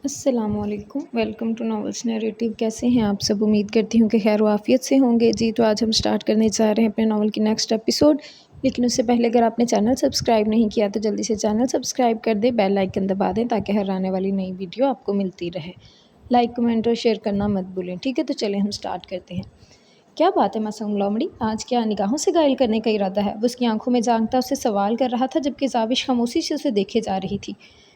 السلام علیکم، welcome to novels narrative. کیسے ہیں آپ سب؟ امید کرتی ہوں کہ خیر و عافیت سے ہوں گے۔ جی تو آج ہم سٹارٹ کرنے جا رہے ہیں اپنے ناول کی نیکسٹ ایپیسوڈ، لیکن اس سے پہلے اگر آپ نے چینل سبسکرائب نہیں کیا تو جلدی سے چینل سبسکرائب کر دیں، بیل آئیکن دبا دیں تاکہ ہر آنے والی نئی ویڈیو آپ کو ملتی رہے۔ لائک، کمنٹ اور شیئر کرنا مت بھولیں، ٹھیک ہے؟ تو چلیں ہم سٹارٹ کرتے ہیں۔ کیا بات ہے معصوم لومڑی، آج کیا نگاہوں سے گائل کرنے کا ارادہ ہے؟ وہ اس کی آنکھوں میں جانتا اسے سوال کر رہا تھا جبکہ زاوش خاموشی سے اسے دیکھے جا رہی تھی۔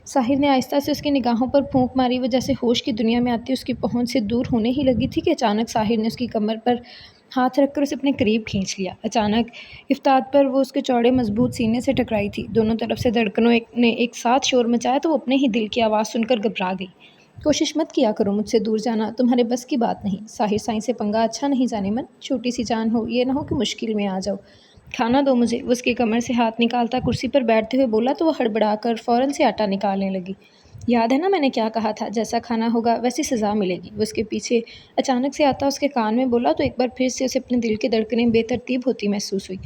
ساحر نے آہستہ سے اس کی نگاہوں پر پھونک ماری، وہ جیسے ہوش کی دنیا میں آتی اس کی پہنچ سے دور ہونے ہی لگی تھی کہ اچانک ساحر نے اس کی کمر پر ہاتھ رکھ کر اسے اپنے قریب کھینچ لیا۔ اچانک افتاد پر وہ اس کے چوڑے مضبوط سینے سے ٹکرائی تھی۔ دونوں طرف سے دھڑکنوں نے ایک ساتھ شور مچایا تو وہ اپنے ہی دل کی آواز سن کر گھبرا گئی۔ کوشش مت کیا کرو مجھ سے دور جانا، تمہارے بس کی بات نہیں۔ ساحر سائیں سے پنگا اچھا نہیں جانے من، چھوٹی سی جان ہو، یہ نہ ہو کہ مشکل میں آ جاؤ۔ کھانا دو مجھے، وہ اس کی کمر سے ہاتھ نکالتا کرسی پر بیٹھتے ہوئے بولا تو وہ ہڑبڑا کر فوراً سے آٹا نکالنے لگی۔ یاد ہے نا میں نے کیا کہا تھا، جیسا کھانا ہوگا ویسی سزا ملے گی۔ وہ اس کے پیچھے اچانک سے آتا اس کے کان میں بولا تو ایک بار پھر سے اسے اپنے دل کی دھڑکنیں بے ترتیب ہوتی محسوس ہوئی۔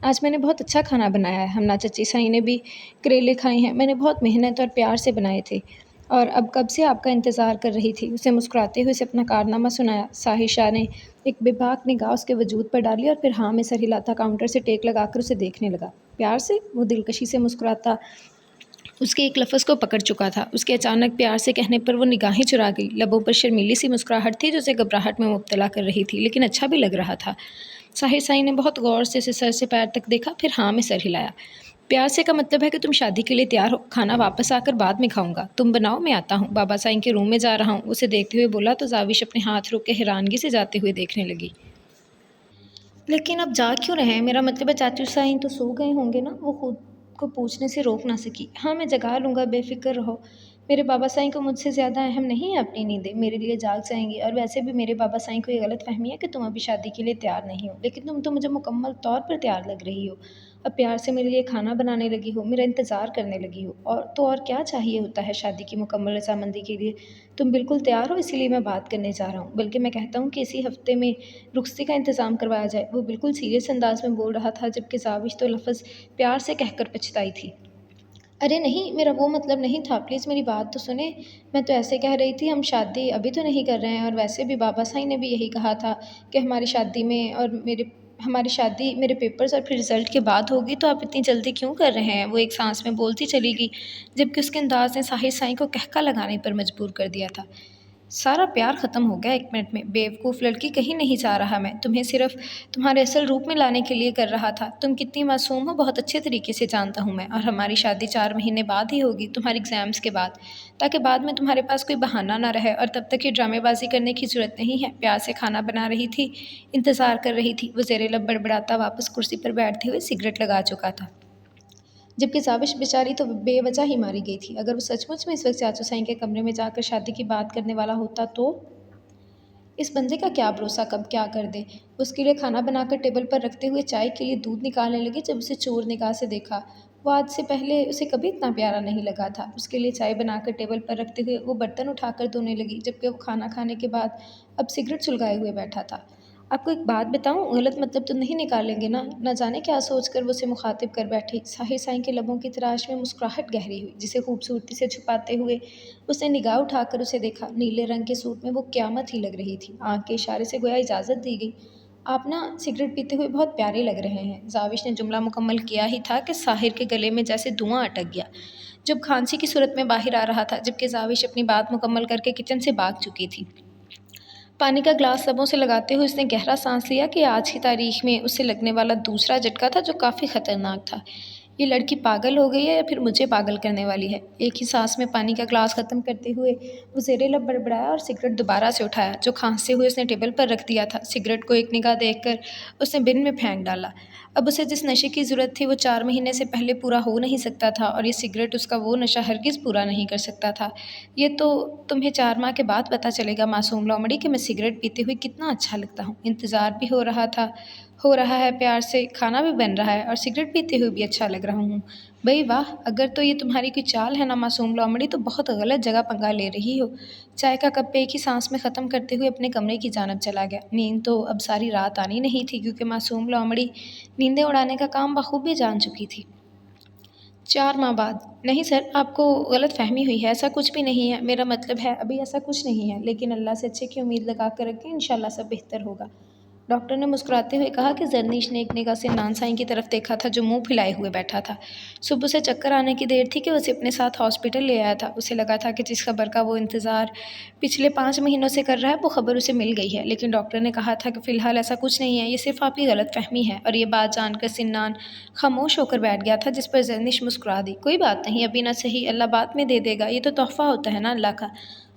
آج میں نے بہت اچھا کھانا بنایا ہے، ہمنا چچی سائیں نے بھی کریلے کھائے ہیں، میں نے بہت محنت اور پیار سے بنائے تھے اور اب کب سے آپ کا انتظار کر رہی تھی۔ اسے مسکراتے ہوئے اسے اپنا کارنامہ سنایا۔ ساحر شاہ نے ایک بے باک نگاہ اس کے وجود پر ڈالی اور پھر ہاں میں سر ہلاتا کاؤنٹر سے ٹیک لگا کر اسے دیکھنے لگا۔ پیار سے؟ وہ دلکشی سے مسکراتا اس کے ایک لفظ کو پکڑ چکا تھا۔ اس کے اچانک پیار سے کہنے پر وہ نگاہیں چرا گئی۔ لبوں پر شرمیلی سی مسکراہٹ تھی جو اسے گھبراہٹ میں مبتلا کر رہی تھی، لیکن اچھا بھی لگ رہا تھا۔ ساحر سائیں نے بہت غور سے اسے سر سے پیر تک دیکھا، پھر ہاں میں سر ہلایا۔ پیار سے کا مطلب ہے کہ تم شادی کے لیے تیار ہو، کھانا واپس آ کر بعد میں کھاؤں گا، تم بناؤ میں آتا ہوں، بابا سائیں کے روم میں جا رہا ہوں۔ اسے دیکھتے ہوئے بولا تو زاوش اپنے ہاتھ روک کے حیرانگی سے جاتے ہوئے دیکھنے لگی۔ لیکن اب جا کیوں رہے ہیں؟ میرا مطلب ہے چاچو سائیں تو سو گئے ہوں گے نا؟ وہ خود کو پوچھنے سے روک نہ سکی۔ ہاں میں جگا لوں گا، بے فکر رہو، میرے بابا سائیں کو مجھ سے زیادہ اہم نہیں ہے اپنی نیندیں، میرے لیے جاگ جائیں گی۔ اور ویسے بھی میرے بابا سائیں کو یہ غلط فہمی ہے کہ تم ابھی شادی کے لیے تیار نہیں ہو، لیکن تم تو مجھے مکمل طور پر تیار لگ رہی ہو۔ اب پیار سے میرے لیے کھانا بنانے لگی ہو، میرا انتظار کرنے لگی ہو، اور کیا چاہیے ہوتا ہے شادی کی مکمل رضامندی کے لیے؟ تم بالکل تیار ہو، اسی لیے میں بات کرنے جا رہا ہوں، بلکہ میں کہتا ہوں کہ اسی ہفتے میں رخصتی کا انتظام کروایا جائے۔ وہ بالکل سیریس انداز میں بول رہا تھا جبکہ زاوش تو لفظ پیار سے کہہ کر پچھتائی تھی۔ ارے نہیں، میرا وہ مطلب نہیں تھا، پلیز میری بات تو سنیں۔ میں تو ایسے کہہ رہی تھی ہم شادی ابھی تو نہیں کر رہے ہیں، اور ویسے بھی بابا سائیں نے بھی یہی کہا تھا کہ ہماری شادی میرے پیپرز اور پھر رزلٹ کے بعد ہوگی، تو آپ اتنی جلدی کیوں کر رہے ہیں؟ وہ ایک سانس میں بولتی چلی گئی جبکہ اس کے انداز نے ساحر سائیں کو قہقہ لگانے پر مجبور کر دیا تھا۔ سارا پیار ختم ہو گیا ایک منٹ میں، بیوقوف لڑکی، کہیں نہیں جا رہا میں، تمہیں صرف تمہارے اصل روپ میں لانے کے لیے کر رہا تھا۔ تم کتنی معصوم ہو بہت اچھے طریقے سے جانتا ہوں میں، اور ہماری شادی 4 مہینے بعد ہی ہوگی، تمہاری ایگزامز کے بعد، تاکہ بعد میں تمہارے پاس کوئی بہانہ نہ رہے، اور تب تک یہ ڈرامے بازی کرنے کی ضرورت نہیں ہے۔ پیار سے کھانا بنا رہی تھی، انتظار کر رہی تھی۔ وہ زیر لب بڑبڑاتا واپس کرسی پر بیٹھتے ہوئے سگریٹ لگا چکا تھا، جبکہ زاوش بیچاری تو بے وجہ ہی ماری گئی تھی۔ اگر وہ سچ مچ میں اس وقت چاچو سائیں کے کمرے میں جا کر شادی کی بات کرنے والا ہوتا تو؟ اس بندے کا کیا بھروسہ کب کیا کر دے۔ وہ اس کے لیے کھانا بنا کر ٹیبل پر رکھتے ہوئے چائے کے لیے دودھ نکالنے لگی جب اسے چور نگاہ سے دیکھا۔ وہ آج سے پہلے اسے کبھی اتنا پیارا نہیں لگا تھا۔ اس کے لیے چائے بنا کر ٹیبل پر رکھتے ہوئے وہ برتن اٹھا کر دھونے لگی جبکہ وہ کھانا کھانے کے بعد اب سگریٹ سلگائے ہوئے بیٹھا تھا۔ آپ کو ایک بات بتاؤں، غلط مطلب تو نہیں نکالیں گے نا؟ نہ جانے کیا سوچ کر وہ اسے مخاطب کر بیٹھی۔ ساحر سائیں کے لبوں کی تراش میں مسکراہٹ گہری ہوئی جسے خوبصورتی سے چھپاتے ہوئے اس نے نگاہ اٹھا کر اسے دیکھا۔ نیلے رنگ کے سوٹ میں وہ قیامت ہی لگ رہی تھی۔ آنکھ کے اشارے سے گویا اجازت دی گئی، آپ نا سگریٹ پیتے ہوئے بہت پیارے لگ رہے ہیں۔ زاوش نے جملہ مکمل کیا ہی تھا کہ ساحر کے گلے میں جیسے دھواں اٹک گیا، جب کھانسی کی صورت میں باہر آ رہا تھا، جبکہ زاوش اپنی بات مکمل کر کے کچن سے بھاگ چکی تھی۔ پانی کا گلاس لبوں سے لگاتے ہوئے اس نے گہرا سانس لیا کہ آج کی تاریخ میں اسے لگنے والا دوسرا جھٹکا تھا جو کافی خطرناک تھا۔ یہ لڑکی پاگل ہو گئی ہے یا پھر مجھے پاگل کرنے والی ہے؟ ایک ہی سانس میں پانی کا گلاس ختم کرتے ہوئے وہ زیر لب بڑبڑایا اور سگریٹ دوبارہ سے اٹھایا جو کھانستے ہوئے اس نے ٹیبل پر رکھ دیا تھا۔ سگریٹ کو ایک نگاہ دیکھ کر اس نے بن میں پھینک ڈالا۔ اب اسے جس نشے کی ضرورت تھی وہ 4 مہینے سے پہلے پورا ہو نہیں سکتا تھا، اور یہ سگریٹ اس کا وہ نشہ ہرگز پورا نہیں کر سکتا تھا۔ یہ تو تمہیں 4 ماہ کے بعد پتہ چلے گا معصوم لومڑی کہ میں سگریٹ پیتے ہوئے کتنا اچھا لگتا ہوں۔ انتظار بھی ہو رہا ہے پیار سے، کھانا بھی بن رہا ہے، اور سگریٹ پیتے ہوئے بھی اچھا لگ رہا ہوں۔ بھئی واہ، اگر تو یہ تمہاری کوئی چال ہے نا معصوم لومڑی، تو بہت غلط جگہ پنگا لے رہی ہو۔ چائے کا کپ ایک ہی سانس میں ختم کرتے ہوئے اپنے کمرے کی جانب چلا گیا۔ نیند تو اب ساری رات آنی نہیں تھی کیونکہ معصوم لومڑی نیندیں اڑانے کا کام بخوبی جان چکی تھی۔ 4 माह बाद। नहीं सर, आपको गलत फहमी हुई है, ऐसा कुछ भी नहीं है। मेरा मतलब है अभी ऐसा कुछ नहीं है, लेकिन अल्लाह से अच्छे की उम्मीद लगा कर रखें, इंशाल्लाह सब बेहतर होगा। डॉक्टर ने मुस्कुराते हुए कहा कि जरनीश ने एक निगाह से नान साईं की तरफ देखा था, जो मुंह फैलाए हुए बैठा था। सुबह से चक्कर आने की देर थी कि उसे अपने साथ हॉस्पिटल ले आया था। उसे लगा था कि जिस खबर का वो इंतज़ार पिछले 5 महीनों से कर रहा है, वो खबर उसे मिल गई है। लेकिन डॉक्टर ने कहा था कि फ़िलहाल ऐसा कुछ नहीं है, ये सिर्फ़ आपकी गलतफ़हमी है। और ये बात जानकर सिन्नान खामोश होकर बैठ गया था, जिस पर जरनीश मुस्कुरा दी। कोई बात नहीं, अभी ना सही, अल्लाह बाद में दे देगा। ये तो तोहफ़ा होता है ना अल्लाह का।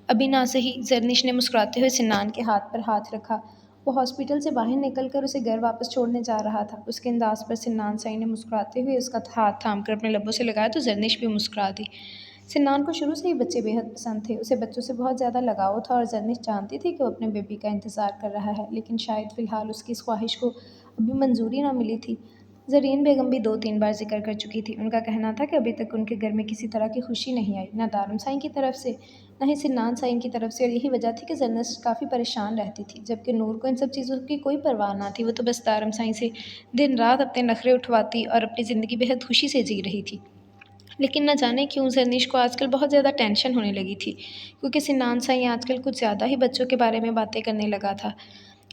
अभी ना सही। जरनीश ने मुस्कुराते हुए सिन्नान के हाथ पर हाथ रखा। वो हॉस्पिटल से बाहर निकलकर उसे घर वापस छोड़ने जा रहा था। उसके अंदाज़ पर सिन्नान साई ने मुस्कुराते हुए उसका हाथ थाम कर अपने लबों से लगाया तो जरनीश भी मुस्कुरा दी। सिन्नान को शुरू से ही बच्चे बेहद पसंद थे। उसे बच्चों से बहुत ज़्यादा लगाव था और जरनीश जानती थी कि वो अपने बेबी का इंतज़ार कर रहा है, लेकिन शायद फ़िलहाल उसकी इस ख्वाहिश को अभी मंजूरी ना मिली थी। ज़रीन बेगम भी 2-3 बार ज़िक्र कर चुकी थी। उनका कहना था कि अभी तक उनके घर में किसी तरह की खुशी नहीं आई, ना दारुम साईं की तरफ से, ना ही सिन्नान साईं की तरफ से, और यही वजह थी कि जरनस काफ़ी परेशान रहती थी, जबकि नूर को इन सब चीज़ों की कोई परवाह ना थी। वो तो बस दारुम साईं से दिन रात अपने नखरे उठवाती और अपनी ज़िंदगी बेहद खुशी से जी रही थी। लेकिन न जाने क्यों जरनीश को आजकल बहुत ज़्यादा टेंशन होने लगी थी, क्योंकि सिन्नान साईं आजकल कुछ ज़्यादा ही बच्चों के बारे में बातें करने लगा था।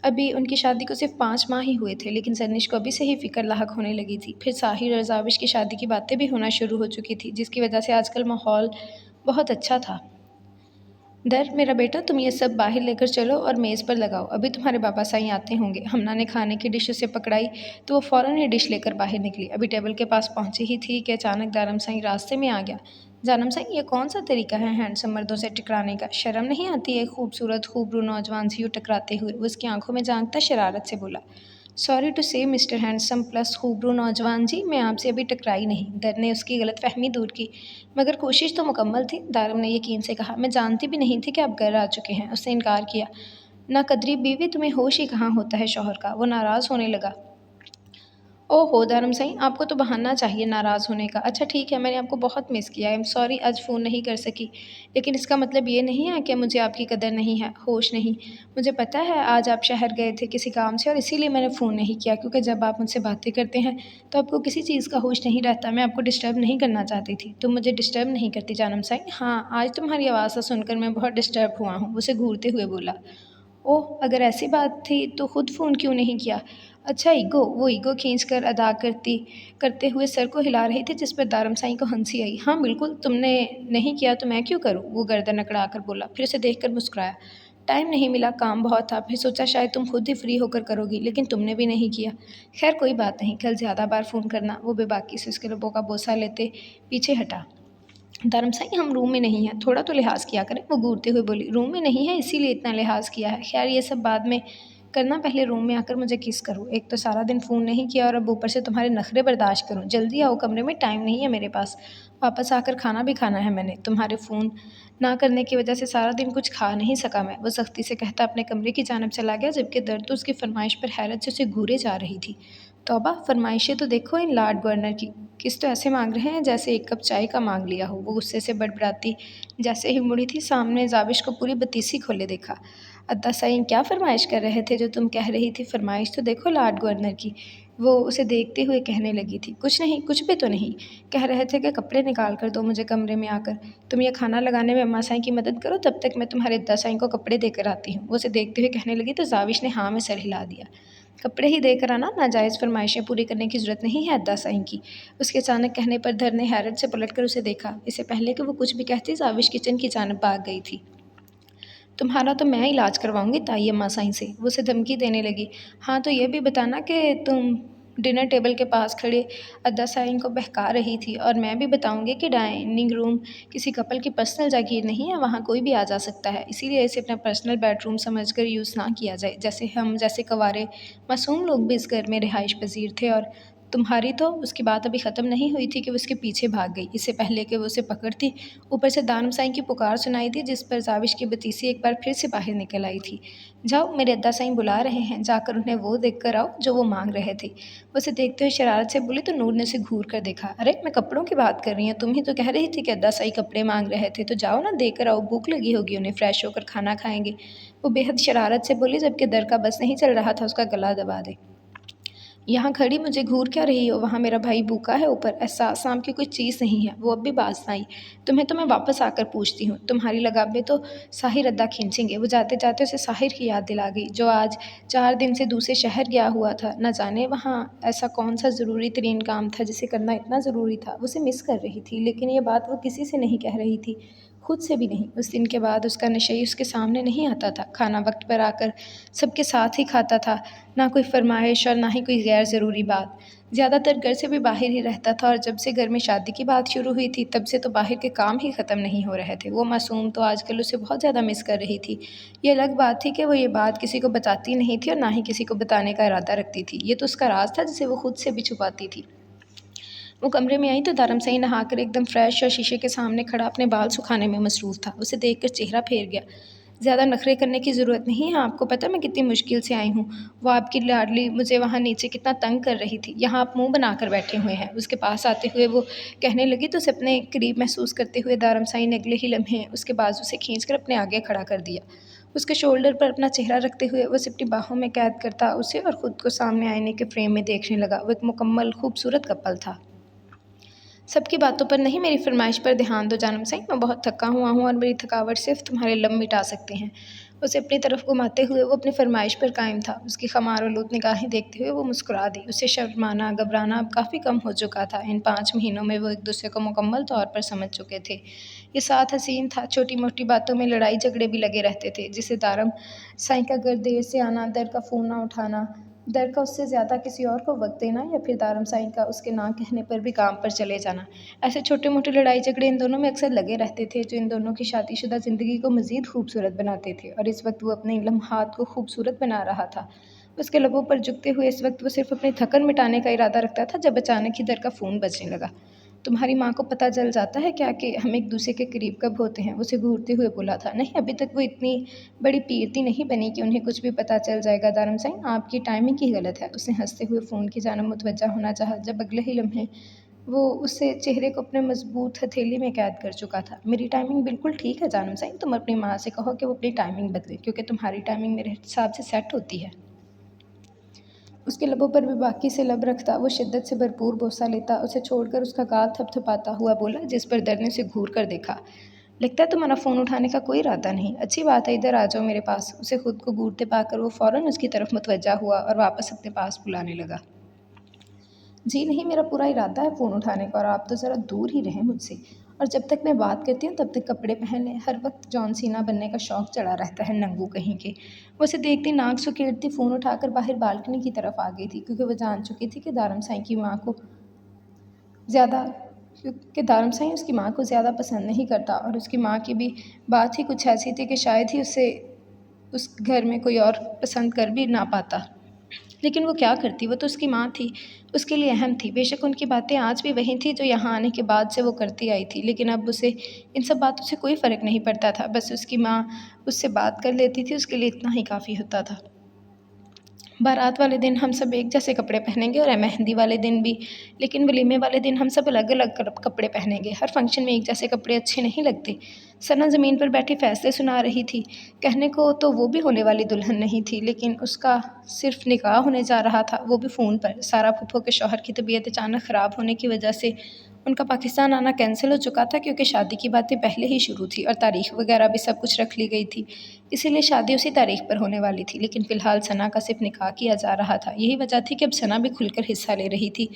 अभी उनकी शादी को सिर्फ 5 माह ही हुए थे, लेकिन जरनीश को अभी से ही फ़िक्र लाहक होने लगी थी। फिर साहिर और ज़ाविश की शादी की बातें भी होना शुरू हो चुकी थी, जिसकी वजह से आजकल माहौल बहुत अच्छा था। दर मेरा बेटा, तुम ये सब बाहर लेकर चलो और मेज़ पर लगाओ। अभी तुम्हारे बाबा साईं आते होंगे। हमना ने खाने की डिश उसे पकड़ाई तो वो फ़ौरन ही डिश लेकर बाहर निकली। अभी टेबल के पास पहुंची ही थी कि अचानक दारम साईं रास्ते में आ गया। जानम साईं, ये कौन सा तरीका है हैंडसम मर्दों से टकराने का? शर्म नहीं आती है खूबसूरत खूबरू नौजवान से यूँ टकराते हुए? वो उसकी आंखों में झांकता शरारत से बोला। सॉरी टू से मिस्टर हैंडसम प्लस खूबरू नौजवान जी, मैं आपसे अभी टकराई नहीं। दर ने उसकी गलतफहमी दूर की। मगर कोशिश तो मुकम्मल थी, दारम ने यकीन से कहा। मैं जानती भी नहीं थी कि आप घर आ चुके हैं। उसने इनकार किया। ना कदरी बीवी, तुम्हें होश ही कहाँ होता है शौहर का? वो नाराज़ होने लगा। ओहो दारम साईं, आपको तो बहाना चाहिए नाराज़ होने का। अच्छा ठीक है, मैंने आपको बहुत मिस किया। आई एम सॉरी, आज फ़ोन नहीं कर सकी। लेकिन इसका मतलब ये नहीं है कि मुझे आपकी कदर नहीं है, होश नहीं। मुझे पता है आज आप शहर गए थे किसी काम से, और इसीलिए मैंने फ़ोन नहीं किया, क्योंकि जब आप मुझसे बातें करते हैं तो आपको किसी चीज़ का होश नहीं रहता। मैं आपको डिस्टर्ब नहीं करना चाहती थी। तुम मुझे डिस्टर्ब नहीं करती जानम साईं। हाँ, आज तुम्हारी आवाज़ सुनकर मैं बहुत डिस्टर्ब हुआ हूँ, उसे घूरते हुए बोला। ओह! अगर ऐसी बात थी तो खुद फ़ोन क्यों नहीं किया? अच्छा ईगो, वो ईगो खींचकर अदा करते हुए सर को हिला रही थी, जिस पर दारम साईं को हँसी आई। हाँ बिल्कुल, तुमने नहीं किया तो मैं क्यों करूँ? वो गर्दन अकड़ा कर बोला, फिर उसे देखकर मुस्कुराया। टाइम नहीं मिला, काम बहुत था, फिर सोचा शायद तुम खुद ही फ्री होकर करोगी, लेकिन तुमने भी नहीं किया। खैर कोई बात नहीं, कल ज़्यादा बार फ़ोन करना। वो बेबाकी से उसके लबों का बोसा लेते पीछे हटा। धर्म साईं, हम रूम में नहीं हैं, थोड़ा तो लिहाज़ किया करें। वो घूरते हुए बोली। रूम में नहीं है इसीलिए इतना लिहाज़ किया है। खैर ये सब बाद में करना, पहले रूम में आकर मुझे किस करो। एक तो सारा दिन फ़ोन नहीं किया और अब ऊपर से तुम्हारे नखरे बर्दाश्त करूँ। जल्दी आओ कमरे में, टाइम नहीं है मेरे पास। वापस आकर खाना भी खाना है मैंने। तुम्हारे फ़ोन ना करने की वजह से सारा दिन कुछ खा नहीं सका मैं। वो सख्ती से कहता अपने कमरे की जानब चला गया, जबकि दर्द तो उसकी फरमाइश पर हैरत से उसे घूरे जा रही थी। तौबा, फरमाइशें तो देखो इन लॉर्ड गवर्नर की। किस तो ऐसे मांग रहे हैं जैसे एक कप चाय का मांग लिया हो। वो गुस्से से बड़बड़ाती जैसे ही मुड़ी थी, सामने जाविश को पूरी बतीसी खोले देखा। अद्दा साईं, क्या फरमाइश कर रहे थे जो तुम कह रही थी? फरमाइश तो देखो लॉर्ड गवर्नर की। वो उसे देखते हुए कहने लगी थी। कुछ नहीं, कुछ भी तो नहीं। कह रहे थे कि कपड़े निकाल कर दो मुझे कमरे में आकर। तुम ये खाना लगाने में अम्मा साईं की मदद करो, तब तक मैं तुम्हारे अद्दा साईं को कपड़े देकर आती हूँ। वो उसे देखते हुए कहने लगी तो जाविश ने हाँ में सर हिला दिया। कपड़े ही देकर आना, नाजायज़ फरमाइशें पूरी करने की ज़रूरत नहीं है अद्दा साईं की। उसके अचानक कहने पर धर ने हैरत से पलटकर उसे देखा। इससे पहले कि वो कुछ भी कहती, जाविश किचन की जानब भाग गई थी। तुम्हारा तो मैं इलाज करवाऊंगी ताई अम्मा साईं से। वो उसे धमकी देने लगी। हाँ तो ये भी बताना कि तुम डिनर टेबल के पास खड़े अद्दा साईं को बहका रही थी, और मैं भी बताऊंगी कि डाइनिंग रूम किसी कपल की पर्सनल जागीर नहीं है, वहाँ कोई भी आ जा सकता है। इसीलिए इसे अपना पर्सनल बेडरूम समझकर यूज़ ना किया जाए। जैसे हम जैसे कवारे मासूम लोग भी इस घर में रिहाइश पजीर थे। और तुम्हारी तो उसकी बात अभी ख़त्म नहीं हुई थी कि वो उसके पीछे भाग गई, इससे पहले कि वो उसे पकड़ती। ऊपर से दानम साईं की पुकार सुनाई दी, जिस पर जाविश की बतीसी एक बार फिर से बाहर निकल आई थी। जाओ, मेरे अद्दा साईं बुला रहे हैं, जाकर उन्हें वो देख कर आओ जो वो मांग रहे थे। वो उसे देखते हुए शरारत से बोली तो नूर ने उसे घूर कर देखा। अरे मैं कपड़ों की बात कर रही हूँ, तुम ही तो कह रही थी कि अद्दा साईं कपड़े मांग रहे थे, तो जाओ ना देकर आओ। भूख लगी होगी उन्हें, फ्रेश होकर खाना खाएंगे। वो बेहद शरारत से बोली, जबकि दर का बस नहीं चल रहा था उसका गला दबा दे। यहाँ खड़ी मुझे घूर क्या रही हो, वहाँ मेरा भाई भूखा है ऊपर, एहसास नाम की कोई चीज़ नहीं है, वो अब भी बाज ना आई। तुम्हें तो मैं वापस आकर पूछती हूँ, तुम्हारी लगामें तो साहिर अद्दा खींचेंगे। वो जाते जाते उसे साहिर की याद दिला गई, जो आज 4 दिन से दूसरे शहर गया हुआ था। न जाने वहाँ ऐसा कौन सा ज़रूरी तरीन काम था जिसे करना इतना ज़रूरी था। वो उसे मिस कर रही थी, लेकिन ये बात वो किसी से नहीं कह रही थी, खुद से भी नहीं। उस दिन के बाद उसका नशई उसके सामने नहीं आता था। खाना वक्त पर आकर सबके साथ ही खाता था, ना कोई फरमाइश और ना ही कोई गैर ज़रूरी बात। ज़्यादातर घर से भी बाहर ही रहता था, और जब से घर में शादी की बात शुरू हुई थी तब से तो बाहर के काम ही ख़त्म नहीं हो रहे थे। वो मासूम तो आजकल उसे बहुत ज़्यादा मिस कर रही थी। ये अलग बात थी कि वो ये बात किसी को बताती नहीं थी और ना ही किसी को बताने का इरादा रखती थी। ये तो उसका राज था जिसे वो खुद से भी छुपाती थी। वो कमरे में आई तो दारम सही नहाकर एकदम फ्रेश और शीशे के सामने खड़ा अपने बाल सुखाने में मसरूफ़ था। उसे देखकर चेहरा फेर गया। ज़्यादा नखरे करने की ज़रूरत नहीं है, आपको पता मैं कितनी मुश्किल से आई हूँ। वो आपकी लाडली मुझे वहाँ नीचे कितना तंग कर रही थी, यहाँ आप मुंह बनाकर बैठे हुए हैं। उसके पास आते हुए वो कहने लगी तो उसे अपने करीब महसूस करते हुए दारम साई ने अगले ही लम्हे उसके बाजू से खींचकर अपने आगे खड़ा कर दिया। उसके शोल्डर पर अपना चेहरा रखते हुए वो सिपटी बाहों में कैद करता उसे और ख़ुद को सामने आईने के फ्रेम में देखने लगा। वो एक मुकम्मल खूबसूरत कपल था। सबकी बातों पर नहीं, मेरी फरमाइश पर ध्यान दो जानम सिंह, मैं बहुत थका हुआ हूँ और मेरी थकावट सिर्फ तुम्हारे लब मिटा सकते हैं। उसे अपनी तरफ घुमाते हुए वो अपनी फरमाइश पर कायम था। उसकी खमार-ओ-लूद निगाहें देखते हुए वो मुस्कुरा दी। उसे शर्माना घबराना अब काफ़ी कम हो चुका था। इन 5 महीनों में वो एक दूसरे को मुकम्मल तौर पर समझ चुके थे। ये साथ हसीन था। छोटी मोटी बातों में लड़ाई झगड़े भी लगे रहते थे, जिसे दारम साईं का घर देर से आना, दर का फ़ोन ना उठाना, डर का उससे ज़्यादा किसी और को वक्त देना, या फिर दारम साईं का उसके ना कहने पर भी काम पर चले जाना। ऐसे छोटे मोटे लड़ाई झगड़े इन दोनों में अक्सर लगे रहते थे, जो इन दोनों की शादीशुदा ज़िंदगी को मज़ीद खूबसूरत बनाते थे। और इस वक्त वो अपने इन लम्हात को खूबसूरत बना रहा था। उसके लबों पर झुकते हुए इस वक्त वो सिर्फ अपनी थकन मिटाने का इरादा रखता था, जब अचानक ही दर का फ़ोन बजने लगा। तुम्हारी माँ को पता चल जाता है क्या कि हम एक दूसरे के करीब कब होते हैं? उसे घूरते हुए बोला था। नहीं, अभी तक वो इतनी बड़ी पीरती नहीं बनी कि उन्हें कुछ भी पता चल जाएगा दारम साईं, आपकी टाइमिंग ही गलत है। उसने हंसते हुए फ़ोन की जानिब मुतवज्जा होना चाहा, जब अगले ही लम्हे वो उससे चेहरे को अपने मजबूत हथेली में कैद कर चुका था। मेरी टाइमिंग बिल्कुल ठीक है जानम साईं, तुम अपनी माँ से कहो कि वो अपनी टाइमिंग बदले, क्योंकि तुम्हारी टाइमिंग मेरे हिसाब से सेट होती है। उसके लबों पर भी बाकी से लब रखता वो शिद्दत से भरपूर बोसा लेता, उसे छोड़कर उसका गाल थपथपाता हुआ बोला, जिस पर दर ने उसे घूर कर देखा। लगता है तुम्हारा फ़ोन उठाने का कोई इरादा नहीं। अच्छी बात है, इधर आ जाओ मेरे पास। उसे खुद को घूरते पाकर वो फ़ौरन उसकी तरफ मुतवज्जा हुआ और वापस अपने पास बुलाने लगा। जी नहीं, मेरा पूरा इरादा है फ़ोन उठाने का, और आप तो ज़रा दूर ही रहें मुझसे। और जब तक मैं बात करती हूँ तब तक कपड़े पहन लें। हर वक्त जॉन सीना बनने का शौक़ चढ़ा रहता है नंगू कहीं के। वो उसे देखती नाक सुकेड़ती फ़ोन उठाकर बाहर बालकनी की तरफ आ गई थी, क्योंकि वो जान चुकी थी कि दारम साईं की माँ को ज़्यादा क्योंकि दारम साईं उसकी माँ को ज़्यादा पसंद नहीं करता, और उसकी माँ की भी बात ही कुछ ऐसी थी कि शायद ही उसे उस घर में कोई और पसंद कर भी ना पाता। लेकिन वो क्या करती, वो तो उसकी माँ थी, उसके लिए अहम थी। बेशक उनकी बातें आज भी वही थी जो यहाँ आने के बाद से वो करती आई थी, लेकिन अब उसे इन सब बातों से कोई फ़र्क नहीं पड़ता था। बस उसकी माँ उससे बात कर लेती थी, उसके लिए इतना ही काफ़ी होता था। बारात वाले दिन हम सब एक जैसे कपड़े पहनेंगे, और मेहंदी वाले दिन भी, लेकिन वलीमे वाले दिन हम सब अलग अलग कपड़े पहनेंगे। हर फंक्शन में एक जैसे कपड़े अच्छे नहीं लगते। सना ज़मीन पर बैठी फ़ैसले सुना रही थी। कहने को तो वो भी होने वाली दुल्हन नहीं थी, लेकिन उसका सिर्फ निकाह होने जा रहा था, वो भी फ़ोन पर। सारा फूफो के शौहर की तबीयत अचानक ख़राब होने की वजह से उनका पाकिस्तान आना कैंसिल हो चुका था, क्योंकि शादी की बातें पहले ही शुरू थी और तारीख वगैरह भी सब कुछ रख ली गई थी। इसीलिए शादी उसी तारीख पर होने वाली थी, लेकिन फ़िलहाल सना का सिर्फ निकाह किया जा रहा था। यही वजह थी कि अब सना भी खुलकर हिस्सा ले रही थी,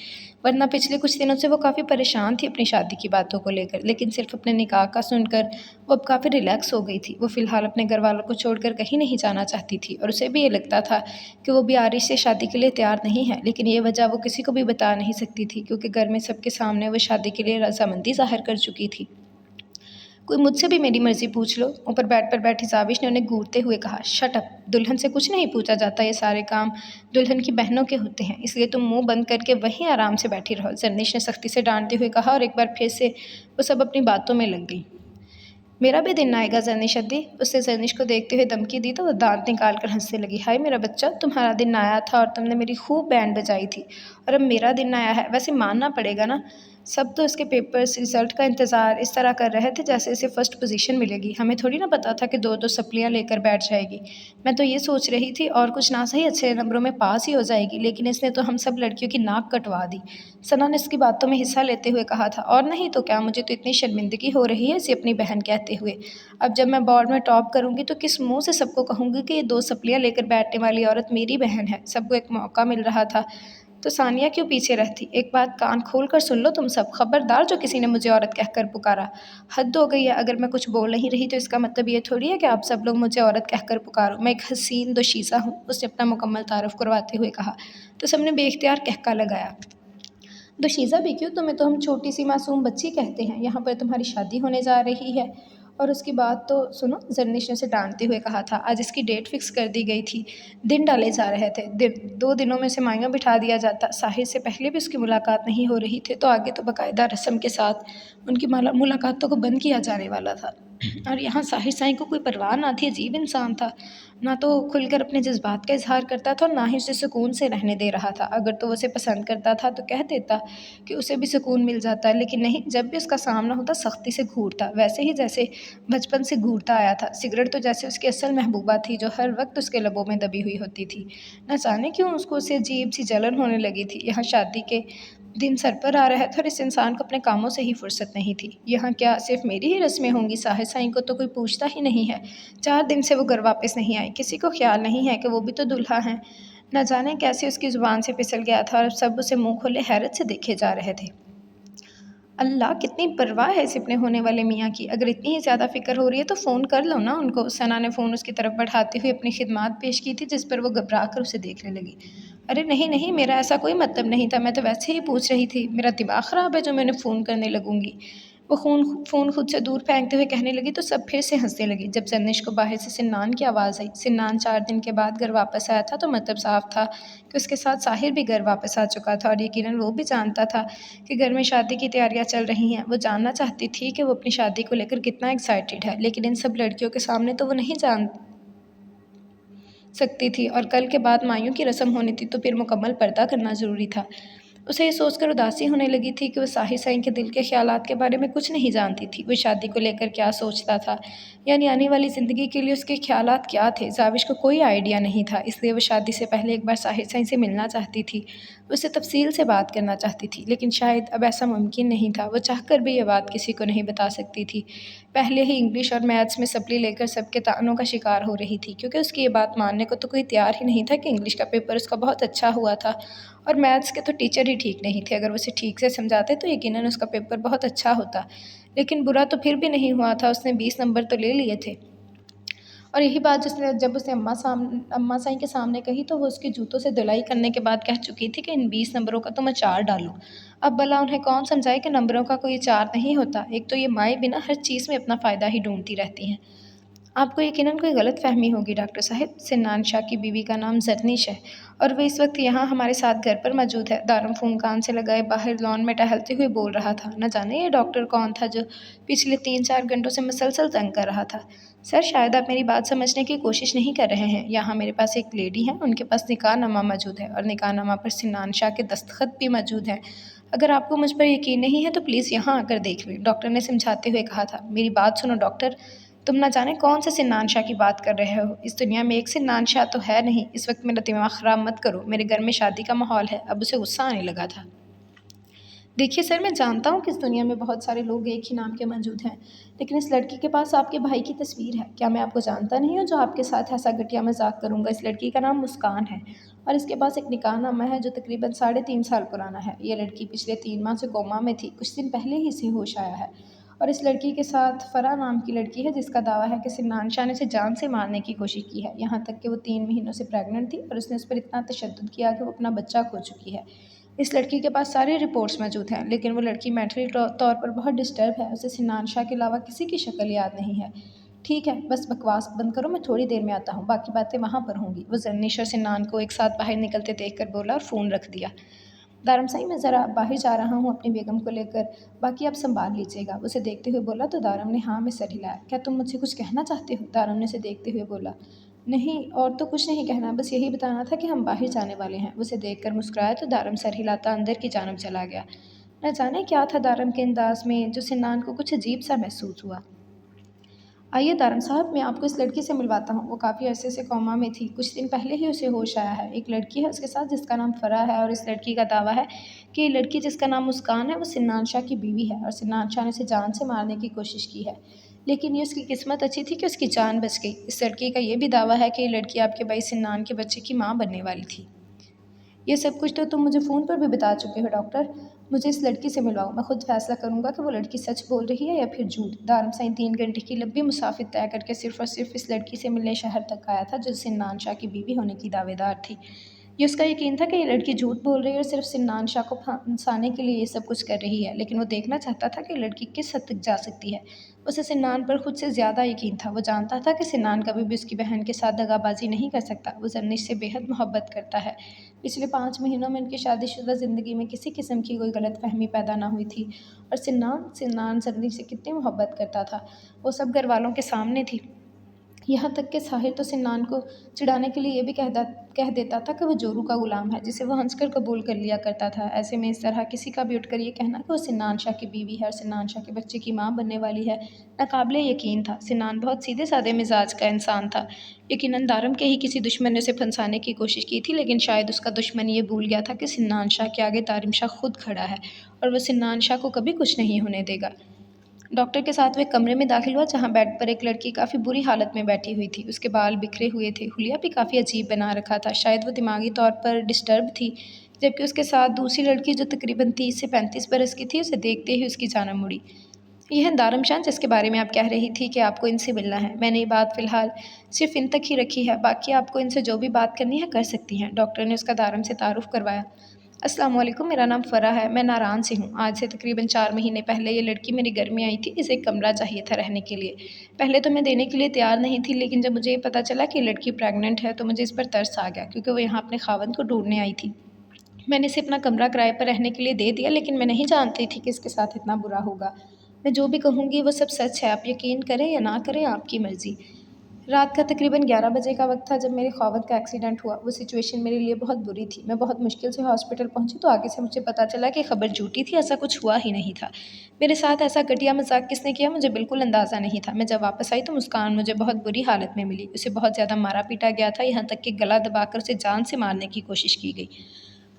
वरना पिछले कुछ दिनों से वो काफ़ी परेशान थी अपनी शादी की बातों को लेकर। लेकिन सिर्फ अपने निकाह का सुनकर वो अब काफ़ी रिलैक्स हो गई थी। वो फ़िलहाल अपने घर वालों को छोड़कर कहीं नहीं जाना चाहती थी, और उसे भी ये लगता था कि वो भी आरिश से शादी के लिए तैयार नहीं है, लेकिन ये वजह वो किसी को भी बता नहीं सकती थी, क्योंकि घर में सबके सामने वो शादी के लिए रज़ामंदी ज़ाहिर कर चुकी थी। कोई मुझसे भी मेरी मर्ज़ी पूछ लो, ऊपर बेड पर बैठी ज़ाविश ने उन्हें घूरते हुए कहा। शट अप, दुल्हन से कुछ नहीं पूछा जाता, ये सारे काम दुल्हन की बहनों के होते हैं, इसलिए तुम मुंह बंद करके वहीं आराम से बैठी रहो, जरनिश ने सख्ती से डांटते हुए कहा, और एक बार फिर से वो सब अपनी बातों में लग गई। मेरा भी दिन आएगा जरनिश अद्दी, उससे जरनिश को देखते हुए धमकी दी तो वो दांत निकाल कर हंसने लगी। हाय मेरा बच्चा, तुम्हारा दिन आया था और तुमने मेरी खूब बैंड बजाई थी, और अब मेरा दिन आया है। वैसे मानना पड़ेगा ना, सब تو اس کے پیپرز رزلٹ کا انتظار اس طرح کر رہے تھے جیسے اسے فرسٹ پوزیشن ملے گی. ہمیں تھوڑی نہ پتا تھا کہ دو دو سپلیاں لے کر بیٹھ جائے گی. میں تو یہ سوچ رہی تھی اور کچھ نہ صحیح اچھے نمبروں میں پاس ہی ہو جائے گی، لیکن اس نے تو ہم سب لڑکیوں کی ناک کٹوا دی. ثنا نے اس کی باتوں میں حصہ لیتے ہوئے کہا تھا. اور نہیں تو کیا، مجھے تو اتنی شرمندگی ہو رہی ہے اسے اپنی بہن کہتے ہوئے. اب جب میں بورڈ میں ٹاپ کروں گی تو کس منہ سے سب کو کہوں گی کہ یہ دو سپلیاں لے کر بیٹھنے والی عورت میری بہن ہے. سب کو ایک موقع مل رہا تھا تو ثانیہ کیوں پیچھے رہتی؟ ایک بات کان کھول کر سن لو تم سب، خبردار جو کسی نے مجھے عورت کہہ کر پکارا. حد ہو گئی ہے، اگر میں کچھ بول نہیں رہی تو اس کا مطلب یہ تھوڑی ہے کہ آپ سب لوگ مجھے عورت کہہ کر پکارو. میں ایک حسین دوشیزہ ہوں، اس نے اپنا مکمل تعارف کرواتے ہوئے کہا. تو سب نے بے اختیار کہکا لگایا. دوشیزہ بھی کیوں، تمہیں تو ہم چھوٹی سی معصوم بچی کہتے ہیں. یہاں پر تمہاری شادی ہونے جا رہی ہے. اور اس کی بات تو سنو، زرنش نے اسے ڈانٹتے ہوئے کہا تھا. آج اس کی ڈیٹ فکس کر دی گئی تھی، دن ڈالے جا رہے تھے. 2 دنوں میں سمائیوں بٹھا دیا جاتا. ساحر سے پہلے بھی اس کی ملاقات نہیں ہو رہی تھی تو آگے تو باقاعدہ رسم کے ساتھ ان کی ملاقاتوں کو بند کیا جانے والا تھا. اور یہاں ساحر سائیں کو کوئی پرواہ نہ تھی. عجیب انسان تھا، نہ تو کھل کر اپنے جذبات کا اظہار کرتا تھا اور نہ ہی اسے سکون سے رہنے دے رہا تھا. اگر تو وہ اسے پسند کرتا تھا تو کہہ دیتا کہ اسے بھی سکون مل جاتا، لیکن نہیں، جب بھی اس کا سامنا ہوتا سختی سے گھورتا، ویسے ہی جیسے بچپن سے گھورتا آیا تھا. سگریٹ تو جیسے اس کی اصل محبوبہ تھی جو ہر وقت اس کے لبوں میں دبی ہوئی ہوتی تھی. نہ جانے کیوں اس کو اسے عجیب سی جلن ہونے لگی تھی. یہاں شادی کے دن سر پر آ رہے تھے اور اس انسان کو اپنے کاموں سے ہی فرصت نہیں تھی. یہاں کیا صرف میری ہی رسمیں ہوں گی؟ ساحر سائیں کو تو کوئی پوچھتا ہی نہیں ہے. 4 دن سے وہ گھر واپس نہیں آئی. کسی کو خیال نہیں ہے کہ وہ بھی تو دلہا ہیں. نہ جانے کیسے اس کی زبان سے پھسل گیا تھا اور سب اسے منہ کھولے حیرت سے دیکھے جا رہے تھے. اللہ، کتنی پرواہ ہے اس اپنے ہونے والے میاں کی. اگر اتنی ہی زیادہ فکر ہو رہی ہے تو فون کر لو نا ان کو. ثنا نے فون اس کی طرف بڑھاتے ہوئے اپنی خدمات پیش کی تھی، جس پر وہ گھبرا کر اسے دیکھنے لگی. ارے نہیں نہیں، میرا ایسا کوئی مطلب نہیں تھا. میں تو ویسے ہی پوچھ رہی تھی. میرا دماغ خراب ہے جو میں نے فون کرنے لگوں گی. وہ فون خود سے دور پھینکتے ہوئے کہنے لگی تو سب پھر سے ہنسنے لگی. جب زرنش کو باہر سے سنان کی آواز آئی. سنان 4 دن کے بعد گھر واپس آیا تھا تو مطلب صاف تھا کہ اس کے ساتھ ساحر بھی گھر واپس آ چکا تھا، اور یقیناً وہ بھی جانتا تھا کہ گھر میں شادی کی تیاریاں چل رہی ہیں. وہ جاننا چاہتی تھی کہ وہ اپنی شادی کو لے کر کتنا ایکسائٹیڈ ہے، لیکن ان سب لڑکیوں کے سامنے تو وہ نہیں جان سکتی تھی. اور کل کے بعد مائیوں کی رسم ہونی تھی تو پھر مکمل پردہ کرنا ضروری تھا. اسے یہ سوچ کر اداسی ہونے لگی تھی کہ وہ ساحر سائیں کے دل کے خیالات کے بارے میں کچھ نہیں جانتی تھی. وہ شادی کو لے کر کیا سوچتا تھا، یعنی آنے والی زندگی کے لیے اس کے خیالات کیا تھے، زاوش کو کوئی آئیڈیا نہیں تھا. اس لیے وہ شادی سے پہلے ایک بار ساحر سائیں سے ملنا چاہتی تھی، اسے تفصیل سے بات کرنا چاہتی تھی. لیکن شاید اب ایسا ممکن نہیں تھا. وہ چاہ کر بھی یہ بات کسی کو نہیں بتا سکتی تھی. پہلے ہی انگلش اور میتھس میں سپلی لے کر سب کے طعنوں کا شکار ہو رہی تھی، کیونکہ اس کی یہ بات ماننے کو تو کوئی تیار ہی نہیں تھا کہ انگلش کا پیپر اس کا بہت اچھا ہوا تھا اور میتھس کے تو ٹیچر ہی ٹھیک نہیں تھے. اگر وہ اسے ٹھیک سے سمجھاتے تو یقیناً اس کا پیپر بہت اچھا ہوتا، لیکن برا تو پھر بھی نہیں ہوا تھا. اس نے 20 نمبر تو لے لیے تھے. اور یہی بات جب اس نے اماں سائیں کے سامنے کہی تو وہ اس کے جوتوں سے دھلائی کرنے کے بعد کہہ چکی تھی کہ ان 20 نمبروں کا تو میں 4 ڈالوں. اب بھلا انہیں کون سمجھائے کہ نمبروں کا کوئی 4 نہیں ہوتا. ایک تو یہ مائیں بنا ہر چیز میں اپنا فائدہ ہی ڈھونڈتی رہتی ہیں. آپ کو یقیناً کوئی غلط فہمی ہوگی ڈاکٹر صاحب. سنان شاہ کی بیوی کا نام زرنش ہے اور وہ اس وقت یہاں ہمارے ساتھ گھر پر موجود ہے. دارم فون کان سے لگائے باہر لان میں ٹہلتے ہوئے بول رہا تھا. نہ جانے یہ ڈاکٹر کون تھا جو پچھلے 3-4 گھنٹوں سے مسلسل تنگ کر رہا تھا. سر، شاید آپ میری بات سمجھنے کی کوشش نہیں کر رہے ہیں. یہاں میرے پاس ایک لیڈی ہے، ان کے پاس نکاح نامہ موجود ہے اور نکاح نامہ پر سنان شاہ کے دستخط بھی موجود ہیں. اگر آپ کو مجھ پر یقین نہیں ہے تو پلیز یہاں آ کر دیکھ لیں، ڈاکٹر نے سمجھاتے ہوئے کہا تھا. میری بات سنو ڈاکٹر، تم نہ جانے کون سے سنان شاہ کی بات کر رہے ہو. اس دنیا میں ایک سنان شاہ تو ہے نہیں. اس وقت میرا دماغ خراب مت کرو. میرے گھر میں شادی کا ماحول ہے. اب اسے غصہ آنے لگا تھا. دیکھیے سر، میں جانتا ہوں کہ اس دنیا میں بہت سارے لوگ ایک ہی نام کے موجود ہیں، لیکن اس لڑکی کے پاس آپ کے بھائی کی تصویر ہے. کیا میں آپ کو جانتا نہیں ہوں جو آپ کے ساتھ ایسا گھٹیا مذاق کروں گا؟ اس لڑکی کا نام مسکان ہے اور اس کے پاس ایک نکاح نامہ ہے جو تقریباً 3.5 سال پرانا ہے. یہ لڑکی پچھلے 3 ماہ سے کوما میں تھی. کچھ دن پہلے ہی اسے ہوش آیا ہے. اور اس لڑکی کے ساتھ فرح نام کی لڑکی ہے جس کا دعویٰ ہے کہ سنان شاہ نے اسے جان سے مارنے کی کوشش کی ہے، یہاں تک کہ وہ 3 مہینوں سے پریگننٹ تھی اور اس نے اس پر اتنا تشدد کیا کہ وہ اپنا بچہ کھو چکی ہے. اس لڑکی کے پاس سارے رپورٹس موجود ہیں، لیکن وہ لڑکی مینٹلی طور پر بہت ڈسٹرب ہے. اسے سنان شاہ کے علاوہ کسی کی شکل یاد نہیں ہے. ٹھیک ہے، بس بکواس بند کرو، میں تھوڑی دیر میں آتا ہوں، باقی باتیں وہاں پر ہوں گی. وہ زرنش اور سنان کو ایک ساتھ باہر نکلتے دیکھ کر بولا اور فون رکھ دیا. دارم سائیں، میں ذرا باہر جا رہا ہوں اپنی بیگم کو لے کر، باقی آپ سنبھال لیجیے گا. اسے دیکھتے ہوئے بولا تو دارم نے ہاں میں سر ہلایا. کیا تم مجھ سے کچھ کہنا چاہتے ہو؟ دارم نے اسے دیکھتے ہوئے بولا. نہیں، اور تو کچھ نہیں کہنا، بس یہی بتانا تھا کہ ہم باہر جانے والے ہیں. اسے دیکھ کر مسکرایا تو دارم سر ہلاتا اندر کی جانب چلا گیا. نہ جانے کیا تھا دارم کے انداز میں جو سنان کو کچھ عجیب سا محسوس ہوا۔ آئیے دارم صاحب، میں آپ کو اس لڑکی سے ملواتا ہوں۔ وہ کافی عرصے سے کوما میں تھی، کچھ دن پہلے ہی اسے ہوش آیا ہے۔ ایک لڑکی ہے اس کے ساتھ جس کا نام فرح ہے، اور اس لڑکی کا دعویٰ ہے کہ یہ لڑکی جس کا نام مسکان ہے وہ سنان شاہ کی بیوی ہے، اور سنان شاہ نے اسے جان سے مارنے کی کوشش کی ہے، لیکن یہ اس کی قسمت اچھی تھی کہ اس کی جان بچ گئی۔ اس لڑکی کا یہ بھی دعویٰ ہے کہ یہ لڑکی آپ کے بھائی سنان کے بچے کی ماں بننے والی تھی۔ یہ سب کچھ تو تم مجھے فون پر بھی بتا چکے ہو ڈاکٹر۔ مجھے اس لڑکی سے ملواؤ، میں خود فیصلہ کروں گا کہ وہ لڑکی سچ بول رہی ہے یا پھر جھوٹ۔ دارم سائیں 3 گھنٹے کی لمبی مسافت طے کر کے صرف اور صرف اس لڑکی سے ملنے شہر تک آیا تھا جو سنان شاہ کی بیوی ہونے کی دعوے دار تھی۔ یہ اس کا یقین تھا کہ یہ لڑکی جھوٹ بول رہی ہے اور صرف سنان شاہ کو پھنسانے کے لیے یہ سب کچھ کر رہی ہے، لیکن وہ دیکھنا چاہتا تھا کہ لڑکی کس حد تک جا سکتی ہے۔ اسے سنان پر خود سے زیادہ یقین تھا۔ وہ جانتا تھا کہ سنان کبھی بھی اس کی بہن کے ساتھ دغا بازی نہیں کر سکتا۔ وہ زرنش سے بے حد محبت کرتا ہے۔ پچھلے 5 مہینوں میں ان کی شادی شدہ زندگی میں کسی قسم کی کوئی غلط فہمی پیدا نہ ہوئی تھی، اور سنان زرنش سے کتنی محبت کرتا تھا وہ سب گھر والوں کے سامنے تھی۔ یہاں تک کہ ساحر تو سنان کو چڑھانے کے لیے یہ بھی کہہ دیتا تھا کہ وہ جورو کا غلام ہے جسے وہ ہنس کر قبول کر لیا کرتا تھا۔ ایسے میں اس طرح کسی کا بھی اٹھ کر یہ کہنا کہ وہ سنان شاہ کی بیوی ہے اور سنان شاہ کے بچے کی ماں بننے والی ہے ناقابل یقین تھا۔ سنان بہت سیدھے سادے مزاج کا انسان تھا۔ یقیناً دارم کے ہی کسی دشمن نے اسے پھنسانے کی کوشش کی تھی، لیکن شاید اس کا دشمن یہ بھول گیا تھا کہ سنان شاہ کے آگے دارم شاہ خود کھڑا ہے، اور وہ سنان شاہ کو کبھی کچھ نہیں ہونے دے گا۔ ڈاکٹر کے ساتھ وہ ایک کمرے میں داخل ہوا جہاں بیڈ پر ایک لڑکی کافی بری حالت میں بیٹھی ہوئی تھی۔ اس کے بال بکھرے ہوئے تھے، حلیہ بھی کافی عجیب بنا رکھا تھا، شاید وہ دماغی طور پر ڈسٹرب تھی۔ جبکہ اس کے ساتھ دوسری لڑکی جو تقریباً 30 سے 35 برس کی تھی، اسے دیکھتے ہی اس کی جانب مڑی۔ یہ ہے دارم شاہ جس کے بارے میں آپ کہہ رہی تھی کہ آپ کو ان سے ملنا ہے۔ میں نے یہ بات فی الحال صرف ان تک ہی رکھی ہے، باقی آپ کو ان سے جو بھی بات کرنی ہے کر سکتی ہیں۔ ڈاکٹر نے اس کا دارم سے تعارف کروایا۔ السلام علیکم، میرا نام فرح ہے، میں ناران سے ہوں۔ آج سے تقریباً 4 مہینے پہلے یہ لڑکی میرے گھر میں آئی تھی، اسے ایک کمرہ چاہیے تھا رہنے کے لیے۔ پہلے تو میں دینے کے لیے تیار نہیں تھی، لیکن جب مجھے یہ پتہ چلا کہ یہ لڑکی پریگننٹ ہے تو مجھے اس پر ترس آ گیا، کیونکہ وہ یہاں اپنے خاوند کو ڈھونڈنے آئی تھی۔ میں نے اسے اپنا کمرہ کرائے پر رہنے کے لیے دے دیا، لیکن میں نہیں جانتی تھی کہ اس کے ساتھ اتنا برا ہوگا۔ میں جو بھی کہوں گی وہ سب سچ ہے، آپ یقین کریں یا نہ کریں آپ کی مرضی۔ رات کا تقریباً 11 بجے کا وقت تھا جب میرے خاوند کا ایکسیڈنٹ ہوا۔ وہ سچویشن میرے لیے بہت بری تھی۔ میں بہت مشکل سے ہاسپٹل پہنچی تو آگے سے مجھے پتہ چلا کہ خبر جھوٹی تھی، ایسا کچھ ہوا ہی نہیں تھا۔ میرے ساتھ ایسا گھٹیا مذاق کس نے کیا مجھے بالکل اندازہ نہیں تھا۔ میں جب واپس آئی تو مسکان مجھے بہت بری حالت میں ملی۔ اسے بہت زیادہ مارا پیٹا گیا تھا، یہاں تک کہ گلا دبا کر اسے جان سے مارنے کی کوشش کی گئی۔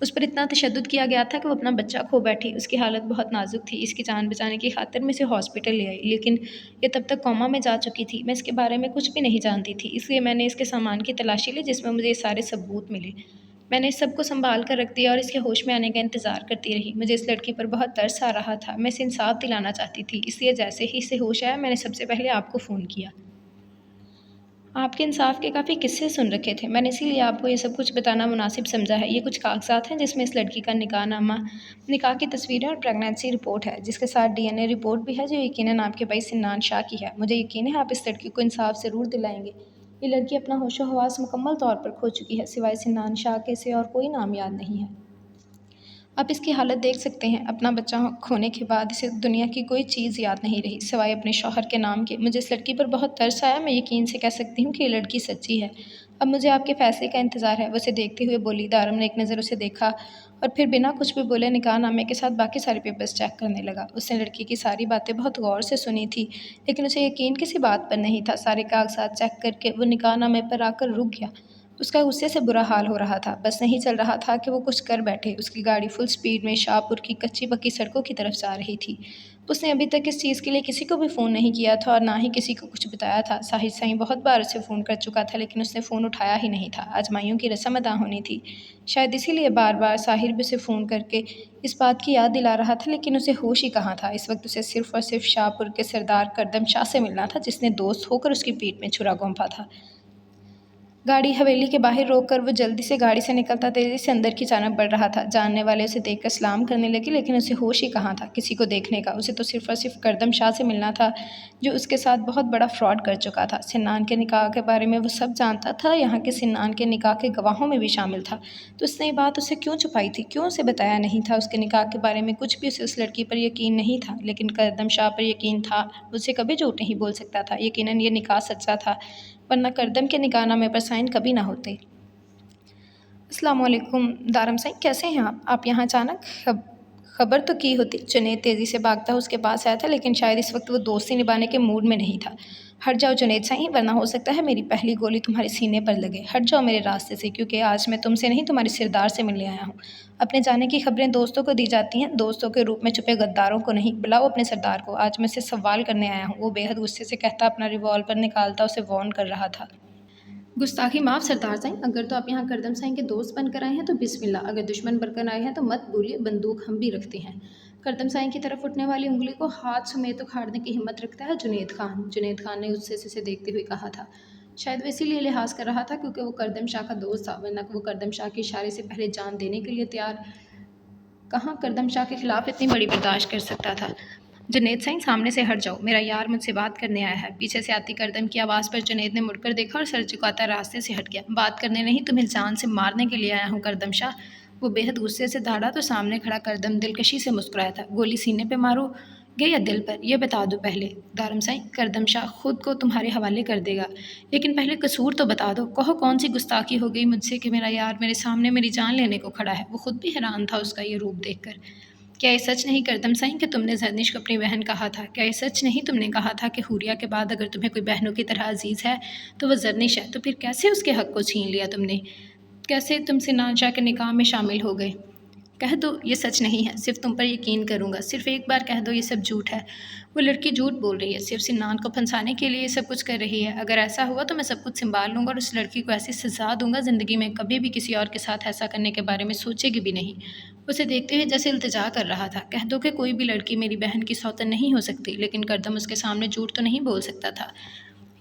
اس پر اتنا تشدد کیا گیا تھا کہ وہ اپنا بچہ کھو بیٹھی۔ اس کی حالت بہت نازک تھی۔ اس کی جان بچانے کی خاطر میں اسے ہاسپٹل لے آئی، لیکن یہ تب تک کوما میں جا چکی تھی۔ میں اس کے بارے میں کچھ بھی نہیں جانتی تھی، اس لیے میں نے اس کے سامان کی تلاشی لی جس میں مجھے یہ سارے ثبوت ملے۔ میں نے اس سب کو سنبھال کر رکھ دیا اور اس کے ہوش میں آنے کا انتظار کرتی رہی۔ مجھے اس لڑکی پر بہت ترس آ رہا تھا، میں اسے انصاف دلانا چاہتی تھی، اس لیے جیسے ہی اسے ہوش آیا میں نے سب سے پہلے آپ کو فون کیا۔ آپ کے انصاف کے کافی قصے سن رکھے تھے، میں نے اسی لیے آپ کو یہ سب کچھ بتانا مناسب سمجھا ہے۔ یہ کچھ کاغذات ہیں جس میں اس لڑکی کا نکاح نامہ، نکاح کی تصویریں اور پریگنینسی رپورٹ ہے، جس کے ساتھ DNA رپورٹ بھی ہے جو یقیناً آپ کے بھائی سنان شاہ کی ہے۔ مجھے یقین ہے آپ اس لڑکی کو انصاف ضرور دلائیں گے۔ یہ لڑکی اپنا ہوش و حواس مکمل طور پر کھو چکی ہے، سوائے سنان شاہ کے اسے اور کوئی نام یاد نہیں ہے۔ آپ اس کی حالت دیکھ سکتے ہیں، اپنا بچہ کھونے کے بعد اسے دنیا کی کوئی چیز یاد نہیں رہی سوائے اپنے شوہر کے نام کے۔ مجھے اس لڑکی پر بہت ترس آیا، میں یقین سے کہہ سکتی ہوں کہ یہ لڑکی سچی ہے۔ اب مجھے آپ کے فیصلے کا انتظار ہے۔ وہ اسے دیکھتے ہوئے بولی۔ دارم نے ایک نظر اسے دیکھا اور پھر بنا کچھ بھی بولے نکاح نامے کے ساتھ باقی سارے پیپرز چیک کرنے لگا۔ اس نے لڑکی کی ساری باتیں بہت غور سے سنی تھی، لیکن اسے یقین کسی بات پر نہیں تھا۔ سارے کاغذات چیک کر کے وہ نکاح نامے پر آ کر رک گیا۔ اس کا غصے سے برا حال ہو رہا تھا، بس نہیں چل رہا تھا کہ وہ کچھ کر بیٹھے۔ اس کی گاڑی فل سپیڈ میں شاہپور کی کچی پکی سڑکوں کی طرف جا رہی تھی۔ اس نے ابھی تک اس چیز کے لیے کسی کو بھی فون نہیں کیا تھا اور نہ ہی کسی کو کچھ بتایا تھا۔ ساحر سائیں بہت بار اسے فون کر چکا تھا، لیکن اس نے فون اٹھایا ہی نہیں تھا۔ آج مائیوں کی رسم ادا ہونی تھی، شاید اسی لیے بار بار ساحر بھی اسے فون کر کے اس بات کی یاد دلا رہا تھا، لیکن اسے ہوش ہی کہاں تھا۔ اس وقت اسے صرف اور صرف شاہپور کے سردار کردم شاہ سے ملنا تھا، جس نے دوست ہو کر اس کی پیٹھ میں چھرا گھونپا تھا۔ گاڑی حویلی کے باہر روک کر وہ جلدی سے گاڑی سے نکلتا تیزی سے اندر کی جانب بڑھ رہا تھا۔ جاننے والے اسے دیکھ کر سلام کرنے لگے، لیکن اسے ہوش ہی کہاں تھا کسی کو دیکھنے کا۔ اسے تو صرف اور صرف کردم شاہ سے ملنا تھا جو اس کے ساتھ بہت بڑا فراڈ کر چکا تھا۔ سنان کے نکاح کے بارے میں وہ سب جانتا تھا، یہاں کے سنان کے نکاح کے گواہوں میں بھی شامل تھا، تو اس نے یہ بات اسے کیوں چھپائی تھی، کیوں اسے بتایا نہیں تھا؟ اس کے نکاح کے بارے میں کچھ بھی اسے اس لڑکی پر یقین نہیں تھا، لیکن کردم شاہ پر یقین تھا۔ وہ اسے کبھی جھوٹ نہیں بول سکتا تھا، یقیناً یہ نکاح سچا تھا، ورنہ کردم کے نکاح نامے پر سائن کبھی نہ ہوتے۔ السلام علیکم دارم سائیں، کیسے ہیں آپ؟ آپ یہاں اچانک खबर तो की होती। जुनैद तेज़ी से भागता उसके पास आया था, लेकिन शायद इस वक्त वो दोस्ती निभाने के मूड में नहीं था। हट जाओ जुनैद साईं, वरना हो सकता है मेरी पहली गोली तुम्हारे सीने पर लगे। हट जाओ मेरे रास्ते से, क्योंकि आज मैं तुमसे नहीं तुम्हारे सिरदार से मिलने आया हूँ। अपने जाने की खबरें दोस्तों को दी जाती हैं, दोस्तों के रूप में छुपे गद्दारों को नहीं। बुलाओ अपने सरदार को, आज मैं से सवाल करने आया हूँ। वो बेहद गुस्से से कहता अपना रिवॉल्वर निकालता उसे वार्न कर रहा था। गुस्ताखी माफ़ सरदार साईं, अगर तो आप यहाँ करदम साईं के दोस्त बनकर आए हैं तो बिस्मिल्लाह, अगर दुश्मन बनकर आए हैं तो मत बोलिए, बंदूक हम भी रखते हैं। करदम साईं की तरफ उठने वाली उंगली को हाथ समेत उखाड़ने की हिम्मत रखता है जुनैद खान। जुनैद खान ने उससे से देखते हुए कहा था। शायद वो इसीलिए लिहाज कर रहा था क्योंकि वो करदम शाह का दोस्त था, वरना वो करदम शाह के इशारे से पहले जान देने के लिए तैयार कहाँ करदम शाह के खिलाफ इतनी बड़ी बर्दाश्त कर सकता था। जुनैद साईं, सामने से हट जाओ, मेरा यार मुझसे बात करने आया है। पीछे से आती करदम की आवाज़ पर जुनैद ने मुड़कर देखा और सर झुकाता रास्ते से हट गया। बात करने नहीं, तुम्हें जान से मारने के लिए आया हूँ करदम शाह। वो बेहद गुस्से से दौड़ा तो सामने खड़ा करदम दिलकशी से मुस्कुराया था। गोली सीने पे मारोगे या दिल पर, यह बता दो पहले। दारम साईं, करदम शाह खुद को तुम्हारे हवाले कर देगा, लेकिन पहले कसूर तो बता दो। कहो कौन सी गुस्ताखी हो गई मुझसे कि मेरा यार मेरे सामने मेरी जान लेने को खड़ा है। वो खुद भी हैरान था उसका ये रूप देखकर। क्या ये सच नहीं करदम साईं कि तुमने जरनिश को अपनी बहन कहा था? क्या ये सच नहीं तुमने कहा था कि हुरिया के बाद अगर तुम्हें कोई बहनों की तरह अजीज़ है तो वह जरनिश है? तो फिर कैसे उसके हक़ को छीन लिया तुमने? कैसे तुम सिनान शाह के निकाह में शामिल हो गए? कह दो ये सच नहीं है, सिर्फ तुम पर यकीन करूँगा। सिर्फ एक बार कह दो ये सब झूठ है। वो लड़की झूठ बोल रही है, सिर्फ सिनान को फंसाने के लिए ये सब कुछ कर रही है। अगर ऐसा हुआ तो मैं सब कुछ संभाल लूँगा और उस लड़की को ऐसी सज़ा दूँगा, ज़िंदगी में कभी भी किसी और के साथ ऐसा करने के बारे में सोचेगी भी नहीं। उसे देखते हुए जैसे इल्तिजा कर रहा था। कह दो कि कोई भी लड़की मेरी बहन की सौतन नहीं हो सकती, लेकिन करदम उसके सामने झूठ तो नहीं बोल सकता था।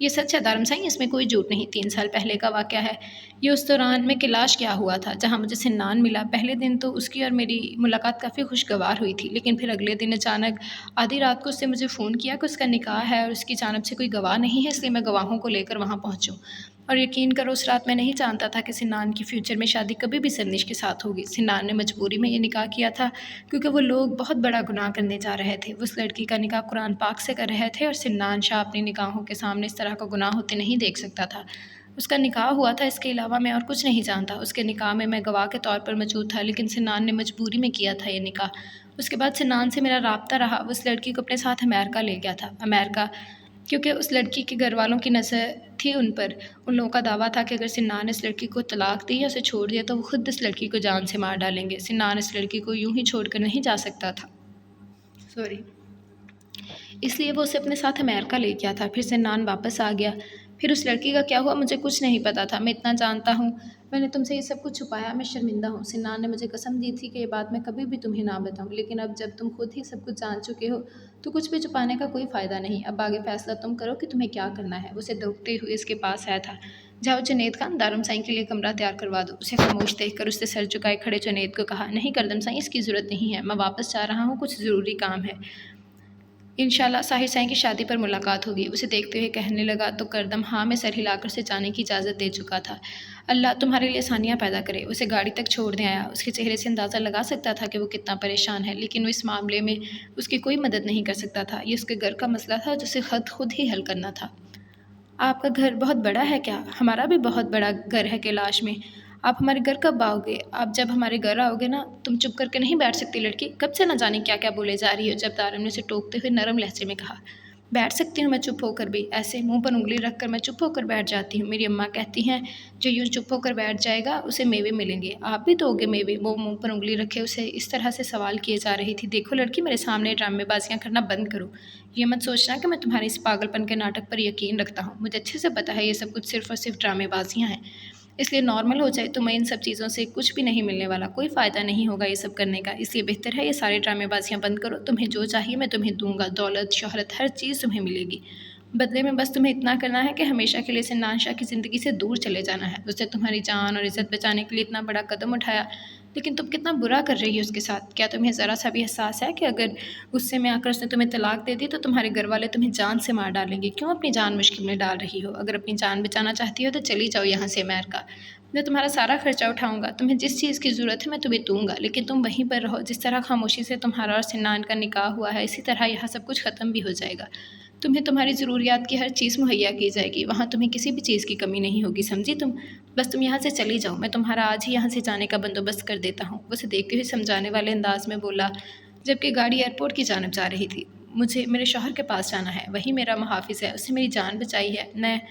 ये सच है दारम साईं, इसमें कोई झूठ नहीं। 3 साल पहले का वाक़या है। ये उस दौरान में कैलाश गया हुआ था, जहाँ मुझे सिनान मिला। पहले दिन तो उसकी और मेरी मुलाकात काफ़ी खुशगवार हुई थी, लेकिन फिर अगले दिन अचानक आधी रात को उसने मुझे फ़ोन किया कि उसका निकाह है और उसकी जानिब से कोई गवाह नहीं है, इसलिए मैं गवाहों को लेकर वहाँ पहुँचूँ। और यकीन करो उस रात मैं नहीं जानता था कि सिनान की फ्यूचर में शादी कभी भी जरनिश के साथ होगी। सिनान ने मजबूरी में ये निकाह किया था क्योंकि वो लोग बहुत बड़ा गुनाह करने जा रहे थे। वो उस लड़की का निकाह कुरान पाक से कर रहे थे और सिनान शाह अपनी निकाहों के सामने इस तरह का गुनाह होते नहीं देख सकता था। उसका निकाह हुआ था, इसके अलावा मैं और कुछ नहीं जानता। उसके निकाह में मैं गवाह के तौर पर मौजूद था, लेकिन सिनान ने मजबूरी में किया था ये निकाह। उसके बाद सिनान से मेरा राब्ता रहा। वो उस लड़की को अपने साथ अमेरिका ले गया था। अमेरिका क्योंकि उस लड़की के घर वालों की नज़र थी उन पर। उन लोगों का दावा था कि अगर सिनान ने इस लड़की को तलाक दी या उसे छोड़ दिया तो वो खुद इस लड़की को जान से मार डालेंगे। सिनान इस लड़की को यूं ही छोड़कर नहीं जा सकता था, सॉरी, इसलिए वो उसे अपने साथ अमेरिका ले गया था। फिर सिनान वापस आ गया। फिर उस लड़की का क्या हुआ मुझे कुछ नहीं पता था। मैं इतना जानता हूँ, मैंने तुमसे ये सब कुछ छुपाया, मैं शर्मिंदा हूँ। सिनान ने मुझे कसम दी थी कि ये बात मैं कभी भी तुम्हें ना बताऊँ, लेकिन अब जब तुम खुद ही सब कुछ जान चुके हो तो कुछ भी छुपाने का कोई फ़ायदा नहीं। अब आगे फैसला तुम करो कि तुम्हें क्या करना है। उसे दौड़ते हुए इसके पास आया था। जाओ जुनैद खान, दारम साईं के लिए कमरा तैयार करवा दो। उसे खामोश देखकर उससे सर झुकाए खड़े जुनैद को कहा, नहीं करदम साईं, इसकी ज़रूरत नहीं है। मैं वापस जा रहा हूँ, कुछ ज़रूरी काम है। इंशाल्लाह साहिर साईं की शादी पर मुलाकात होगी। उसे देखते हुए कहने लगा तो करदम हाँ में सर हिलाकर उसे जाने की इजाज़त दे चुका था। अल्लाह तुम्हारे लिए आसानियाँ पैदा करे। उसे गाड़ी तक छोड़ने आया। उसके चेहरे से अंदाज़ा लगा सकता था कि वो कितना परेशान है, लेकिन वो इस मामले में उसकी कोई मदद नहीं कर सकता था। ये उसके घर का मसला था जिसे खुद ही हल करना था। आपका घर बहुत बड़ा है क्या? हमारा भी बहुत बड़ा घर है कैलाश में। आप हमारे घर कब आओगे? आप जब हमारे घर आओगे ना, तुम चुप करके नहीं बैठ सकती लड़की। कब से न जाने क्या क्या बोले जा रही हो। जब दारम ने उसे टोकते हुए नरम लहजे में कहा, बैठ सकती हूँ मैं चुप होकर भी। ऐसे मुंह पर उंगली रखकर मैं चुप होकर बैठ जाती हूँ। मेरी अम्मा कहती हैं जो यूँ चुप होकर बैठ जाएगा उसे मेवे मिलेंगे। आप भी दोगे मेवे? वो मुंह पर उंगली रखे उसे इस तरह से सवाल किए जा रही थी। देखो लड़की, मेरे सामने ड्रामेबाजियाँ करना बंद करो। ये मत सोचना कि मैं तुम्हारे इस पागलपन के नाटक पर यकीन रखता हूँ। मुझे अच्छे से पता है ये सब कुछ सिर्फ और सिर्फ ड्रामेबाजियाँ हैं। इसलिए नॉर्मल हो जाए तो मैं इन सब चीज़ों से कुछ भी नहीं मिलने वाला, कोई फ़ायदा नहीं होगा ये सब करने का। इसलिए बेहतर है ये सारी ड्रामेबाजियाँ बंद करो। तुम्हें जो चाहिए मैं तुम्हें दूंगा, दौलत, शोहरत, हर चीज़ तुम्हें मिलेगी। बदले में बस तुम्हें इतना करना है कि हमेशा के लिए सिनान शाह की ज़िंदगी से दूर चले जाना है। उसने तुम्हारी जान और इज़्ज़त बचाने के लिए इतना बड़ा कदम उठाया, लेकिन तुम कितना बुरा कर रही हो उसके साथ। क्या तुम्हें ज़रा सा भी एहसास है कि अगर गुस्से में आकर उसने तुम्हें तलाक दे दी तो तुम्हारे घर वाले तुम्हें जान से मार डालेंगे? क्यों अपनी जान मुश्किल में डाल रही हो? अगर अपनी जान बचाना चाहती हो तो चली जाओ यहाँ से अमेरिका। मैं तुम्हारा सारा खर्चा उठाऊंगा। तुम्हें जिस चीज़ की ज़रूरत है मैं तुम्हें दूंगा, लेकिन तुम वहीं पर रहो। जिस तरह खामोशी से तुम्हारा और सिनान का निकाह हुआ है, इसी तरह यहाँ सब कुछ ख़त्म भी हो जाएगा। तुम्हें तुम्हारी ज़रूरियात की हर चीज़ मुहैया की जाएगी। वहाँ तुम्हें किसी भी चीज़ की कमी नहीं होगी, समझी तुम? बस तुम यहाँ से चली जाओ। मैं तुम्हारा आज ही यहाँ से जाने का बंदोबस्त कर देता हूँ। उसे देखते हुए समझाने वाले अंदाज में बोला, जबकि गाड़ी एयरपोर्ट की जानब जा रही थी। मुझे मेरे शौहर के पास जाना है, वही मेरा मुहाफ़िज़ है, उसने मेरी जान बचाई है। मैं,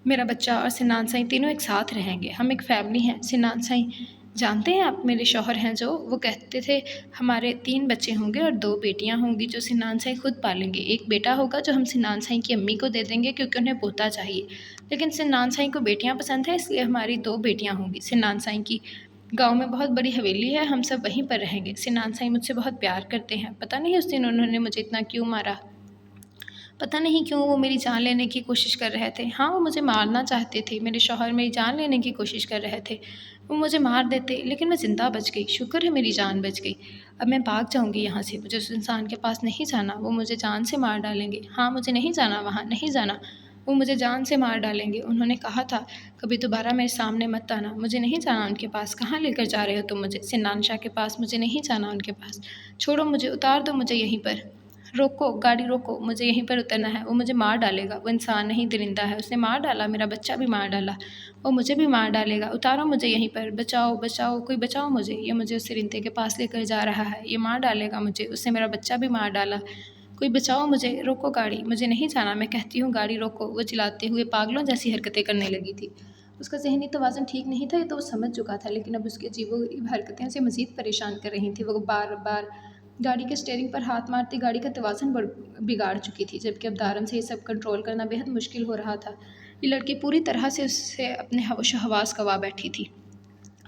मेरा बच्चा और सिनान साईं तीनों एक साथ रहेंगे, हम एक फ़ैमिली हैं। सिनान साईं जानते हैं आप, मेरे शौहर हैं जो, वो कहते थे हमारे 3 बच्चे होंगे और 2 बेटियां होंगी जो सिनान साईं खुद पालेंगे। एक बेटा होगा जो हम सिनान साईं की अम्मी को दे देंगे क्योंकि उन्हें पोता चाहिए, लेकिन सिनान साईं को बेटियां पसंद है इसलिए हमारी 2 बेटियां होंगी। सिनान साईं की गाँव में बहुत बड़ी हवेली है, हम सब वहीं पर रहेंगे। सिनान साईं मुझसे बहुत प्यार करते हैं, पता नहीं उस दिन उन्होंने मुझे इतना क्यों मारा, पता नहीं क्यों वो मेरी जान लेने की कोशिश कर रहे थे। हाँ, वो मुझे मारना चाहते थे, मेरे शौहर मेरी जान लेने की कोशिश कर रहे थे। वो मुझे मार देते लेकिन मैं ज़िंदा बच गई, शुक्र है मेरी जान बच गई। अब मैं भाग जाऊँगी यहाँ से, मुझे उस इंसान के पास नहीं जाना, वो मुझे जान से मार डालेंगे। हाँ, मुझे नहीं जाना वहाँ, नहीं जाना, वो मुझे जान से मार डालेंगे। उन्होंने कहा था कभी दोबारा मेरे सामने मत आना, मुझे नहीं जाना उनके पास। कहाँ लेकर जा रहे हो तुम मुझे? सिनान शाह के पास, मुझे नहीं जाना उनके पास। छोड़ो मुझे, उतार दो मुझे यहीं पर। रोको, गाड़ी रोको, मुझे यहीं पर उतरना है, वो मुझे मार डालेगा। वो इंसान नहीं दरिंदा है, उसने मार डाला, मेरा बच्चा भी मार डाला, वो मुझे भी मार डालेगा। उतारो मुझे यहीं पर, बचाओ बचाओ, कोई बचाओ मुझे, ये मुझे उस परिंदे के पास लेकर जा रहा है, ये मार डालेगा मुझे, उसने मेरा बच्चा भी मार डाला, कोई बचाओ मुझे, रोको गाड़ी, मुझे नहीं जाना, मैं कहती हूँ गाड़ी रोको। वो चिल्लाते हुए पागलों जैसी हरकतें करने लगी थी। उसका ज़हनी तवाज़ुन ठीक नहीं था, ये तो वो समझ चुका था, लेकिन अब उसकी अजीबो-गरीब हरकतें उसे मज़ीद परेशान कर रही थीं। वो बार-बार गाड़ी के स्टीयरिंग पर हाथ मारती गाड़ी का तवाज़ुन बिगाड़ चुकी थी, जबकि अब दारम से ये सब कंट्रोल करना बेहद मुश्किल हो रहा था। ये लड़की पूरी तरह से उससे अपने होश-ओ-हवास गँवा बैठी थी।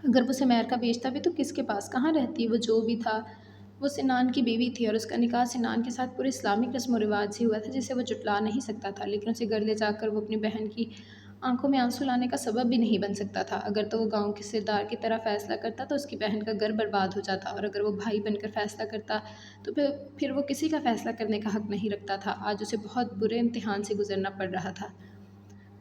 अगर वो उसे अमेरिका भेजता भी तो किसके पास, कहाँ रहती? वो जो भी था, वो सिनान की बीवी थी और उसका निकाह सिनान के साथ पूरे इस्लामिक रस्म व रिवाज से हुआ था जिसे वो जुटला नहीं सकता था, लेकिन उसे घर ले जाकर वो अपनी बहन की आंखों में आंसू लाने का सबब भी नहीं बन सकता था। अगर तो वो गांव के सरदार की तरह फैसला करता तो उसकी बहन का घर बर्बाद हो जाता, और अगर वो भाई बनकर फैसला करता तो फिर वो किसी का फैसला करने का हक नहीं रखता था। आज उसे बहुत बुरे इम्तिहान से गुजरना पड़ रहा था।